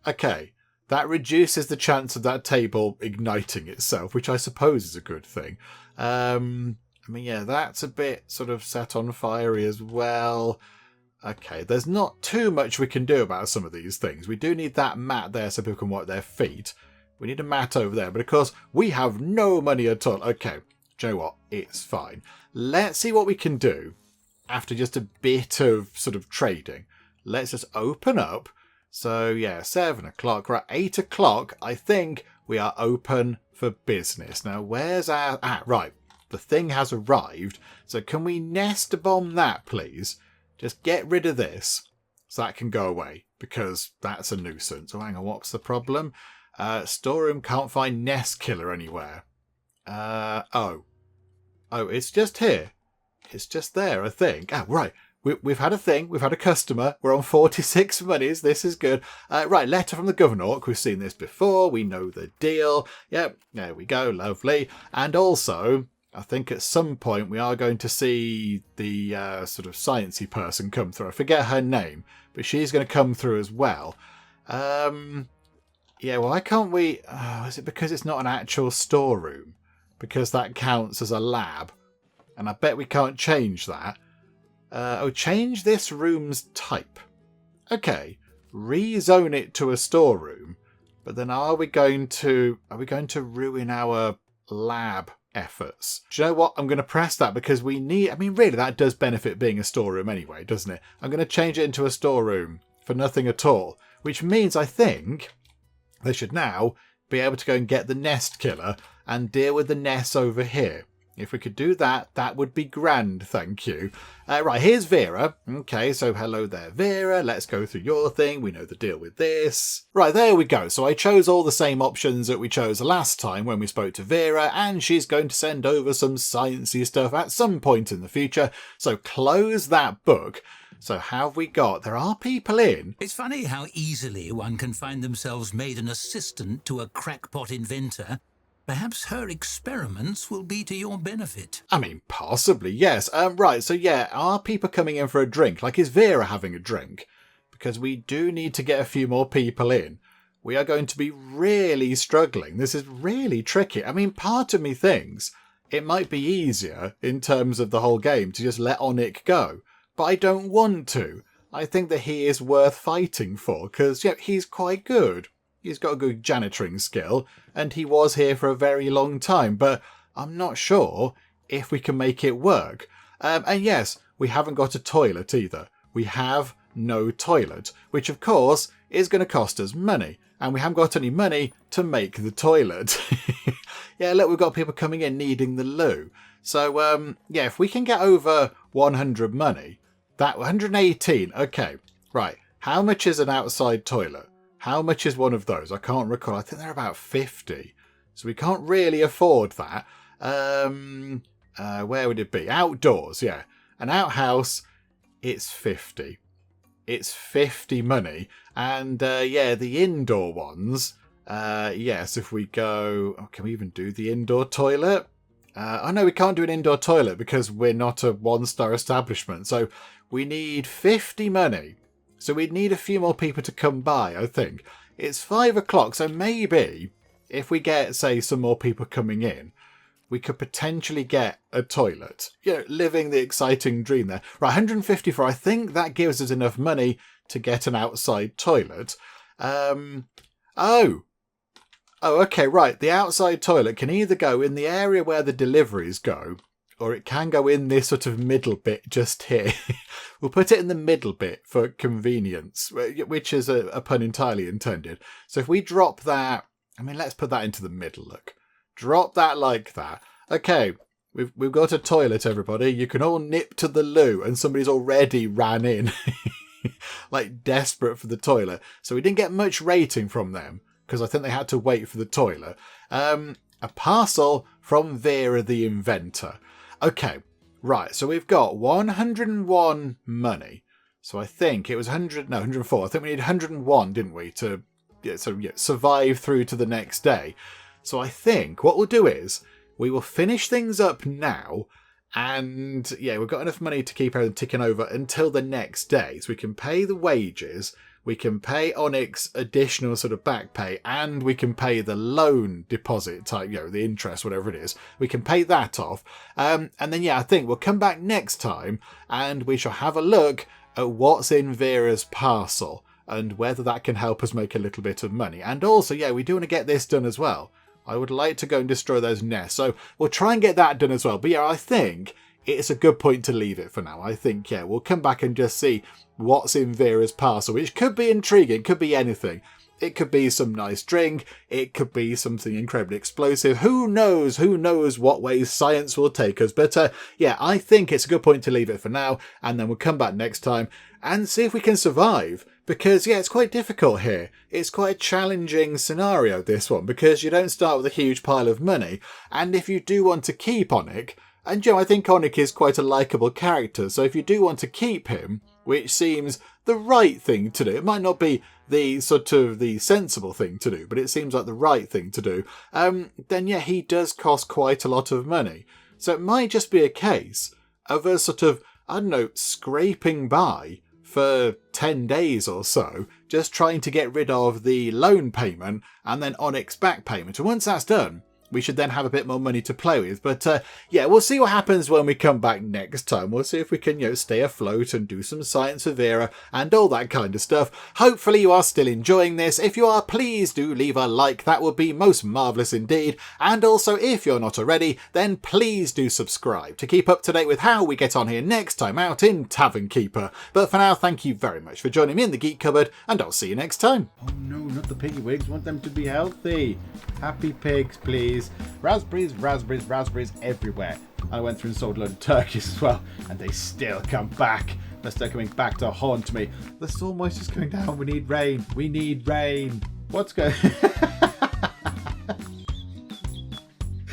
Speaker 1: Okay, that reduces the chance of that table igniting itself, which I suppose is a good thing. I mean, yeah, that's a bit sort of set on fiery as well. Okay, there's not too much we can do about some of these things. We do need that mat there so people can wipe their feet. We need a mat over there, but of course, we have no money at all. Okay, do you know what? It's fine. Let's see what we can do after just a bit of sort of trading. Let's just open up. So, yeah, 7 o'clock. We're at 8 o'clock. I think we are open for business. Now, where's our... right. The thing has arrived. So can we nest bomb that, please? Just get rid of this so that can go away, because that's a nuisance. Oh, hang on. What's the problem? Storeroom can't find nest killer anywhere. Oh, it's just here. It's just there, I think. Ah, right. We've had a thing. We've had a customer. We're on 46 monies. This is good. Right, letter from the governor. We've seen this before. We know the deal. Yep, there we go. Lovely. And also, I think at some point we are going to see the sort of sciencey person come through. I forget her name, but she's going to come through as well. Yeah, why can't we... is it because it's not an actual storeroom? Because that counts as a lab. And I bet we can't change that. Change this room's type. Okay, rezone it to a storeroom, but then are we going to ruin our lab efforts? Do you know what? I'm going to press that because we need... I mean, really, that does benefit being a storeroom anyway, doesn't it? I'm going to change it into a storeroom for nothing at all, which means I think they should now be able to go and get the nest killer and deal with the nests over here. If we could do that, that would be grand, thank you. Right, here's Vera. Okay, so hello there, Vera. Let's go through your thing. We know the deal with this. Right, there we go. So I chose all the same options that we chose last time when we spoke to Vera, and she's going to send over some sciencey stuff at some point in the future. So close that book. So how have we got? There are people in.
Speaker 2: It's funny how easily one can find themselves made an assistant to a crackpot inventor. Perhaps her experiments will be to your benefit.
Speaker 1: I mean, possibly, yes. Right, so yeah, are people coming in for a drink? Like, is Vera having a drink? Because we do need to get a few more people in. We are going to be really struggling. This is really tricky. I mean, part of me thinks it might be easier in terms of the whole game to just let Onic go. But I don't want to. I think that he is worth fighting for because, yeah, he's quite good. He's got a good janitoring skill, and he was here for a very long time, but I'm not sure if we can make it work. And yes, we haven't got a toilet either. We have no toilet, which of course is going to cost us money, and we haven't got any money to make the toilet. Yeah, look, we've got people coming in needing the loo. So, yeah, if we can get over 100 money, that 118, okay, right, how much is an outside toilet? How much is one of those? I can't recall. I think they're about 50. So we can't really afford that. Where would it be? Outdoors, yeah. An outhouse, it's 50. It's 50 money. And yeah, the indoor ones, yes, if we go... Oh, can we even do the indoor toilet? Oh no, we can't do an indoor toilet because we're not a one-star establishment. So we need 50 money. So we'd need a few more people to come by, I think. It's 5 o'clock, so maybe if we get, say, some more people coming in, we could potentially get a toilet. You know, living the exciting dream there. Right, 154, I think that gives us enough money to get an outside toilet. Oh, okay, right. The outside toilet can either go in the area where the deliveries go, or it can go in this sort of middle bit just here. We'll put it in the middle bit for convenience, which is a pun entirely intended. So if we drop that, I mean, let's put that into the middle, look. Drop that like that. Okay, we've got a toilet, everybody. You can all nip to the loo, and somebody's already ran in. Like, desperate for the toilet. So we didn't get much rating from them, because I think they had to wait for the toilet. A parcel from Vera the Inventor. Okay, right, so we've got 101 money. So I think it was 104. I think we need 101, didn't we, to survive through to the next day. So I think what we'll do is we will finish things up now. And yeah, we've got enough money to keep everything ticking over until the next day. So we can pay the wages. We can pay Onic's additional sort of back pay, and we can pay the loan deposit type, you know, the interest, whatever it is. We can pay that off. And then, yeah, I think we'll come back next time and we shall have a look at what's in Vera's parcel and whether that can help us make a little bit of money. And also, yeah, we do want to get this done as well. I would like to go and destroy those nests. So we'll try and get that done as well. But yeah, I think it's a good point to leave it for now. I think, yeah, we'll come back and just see what's in Vera's parcel, which could be intriguing, could be anything. It could be some nice drink, it could be something incredibly explosive. Who knows what ways science will take us. But yeah, I think it's a good point to leave it for now, and then we'll come back next time and see if we can survive. Because, yeah, it's quite difficult here. It's quite a challenging scenario, this one, because you don't start with a huge pile of money, and if you do want to keep Onic, and I think Onic is quite a likeable character, so if you do want to keep him, which seems the right thing to do, it might not be the sort of the sensible thing to do, but it seems like the right thing to do, then yeah, he does cost quite a lot of money. So it might just be a case of us sort of, I don't know, scraping by for 10 days or so, just trying to get rid of the loan payment and then Onic's back payment. And once that's done, we should then have a bit more money to play with. But yeah, we'll see what happens when we come back next time. We'll see if we can, stay afloat and do some science with Vera and all that kind of stuff. Hopefully you are still enjoying this. If you are, please do leave a like. That would be most marvellous indeed. And also, if you're not already, then please do subscribe to keep up to date with how we get on here next time out in Tavern Keeper. But for now, thank you very much for joining me in the Geek Cupboard, and I'll see you next time.
Speaker 5: Oh no, not the piggy wigs. Want them to be healthy. Happy pigs, please. Raspberries, raspberries, raspberries everywhere. I went through and sold a load of turkeys as well, and they still come back. They're still coming back to haunt me. The soil moisture's coming down. We need rain. We need rain. What's going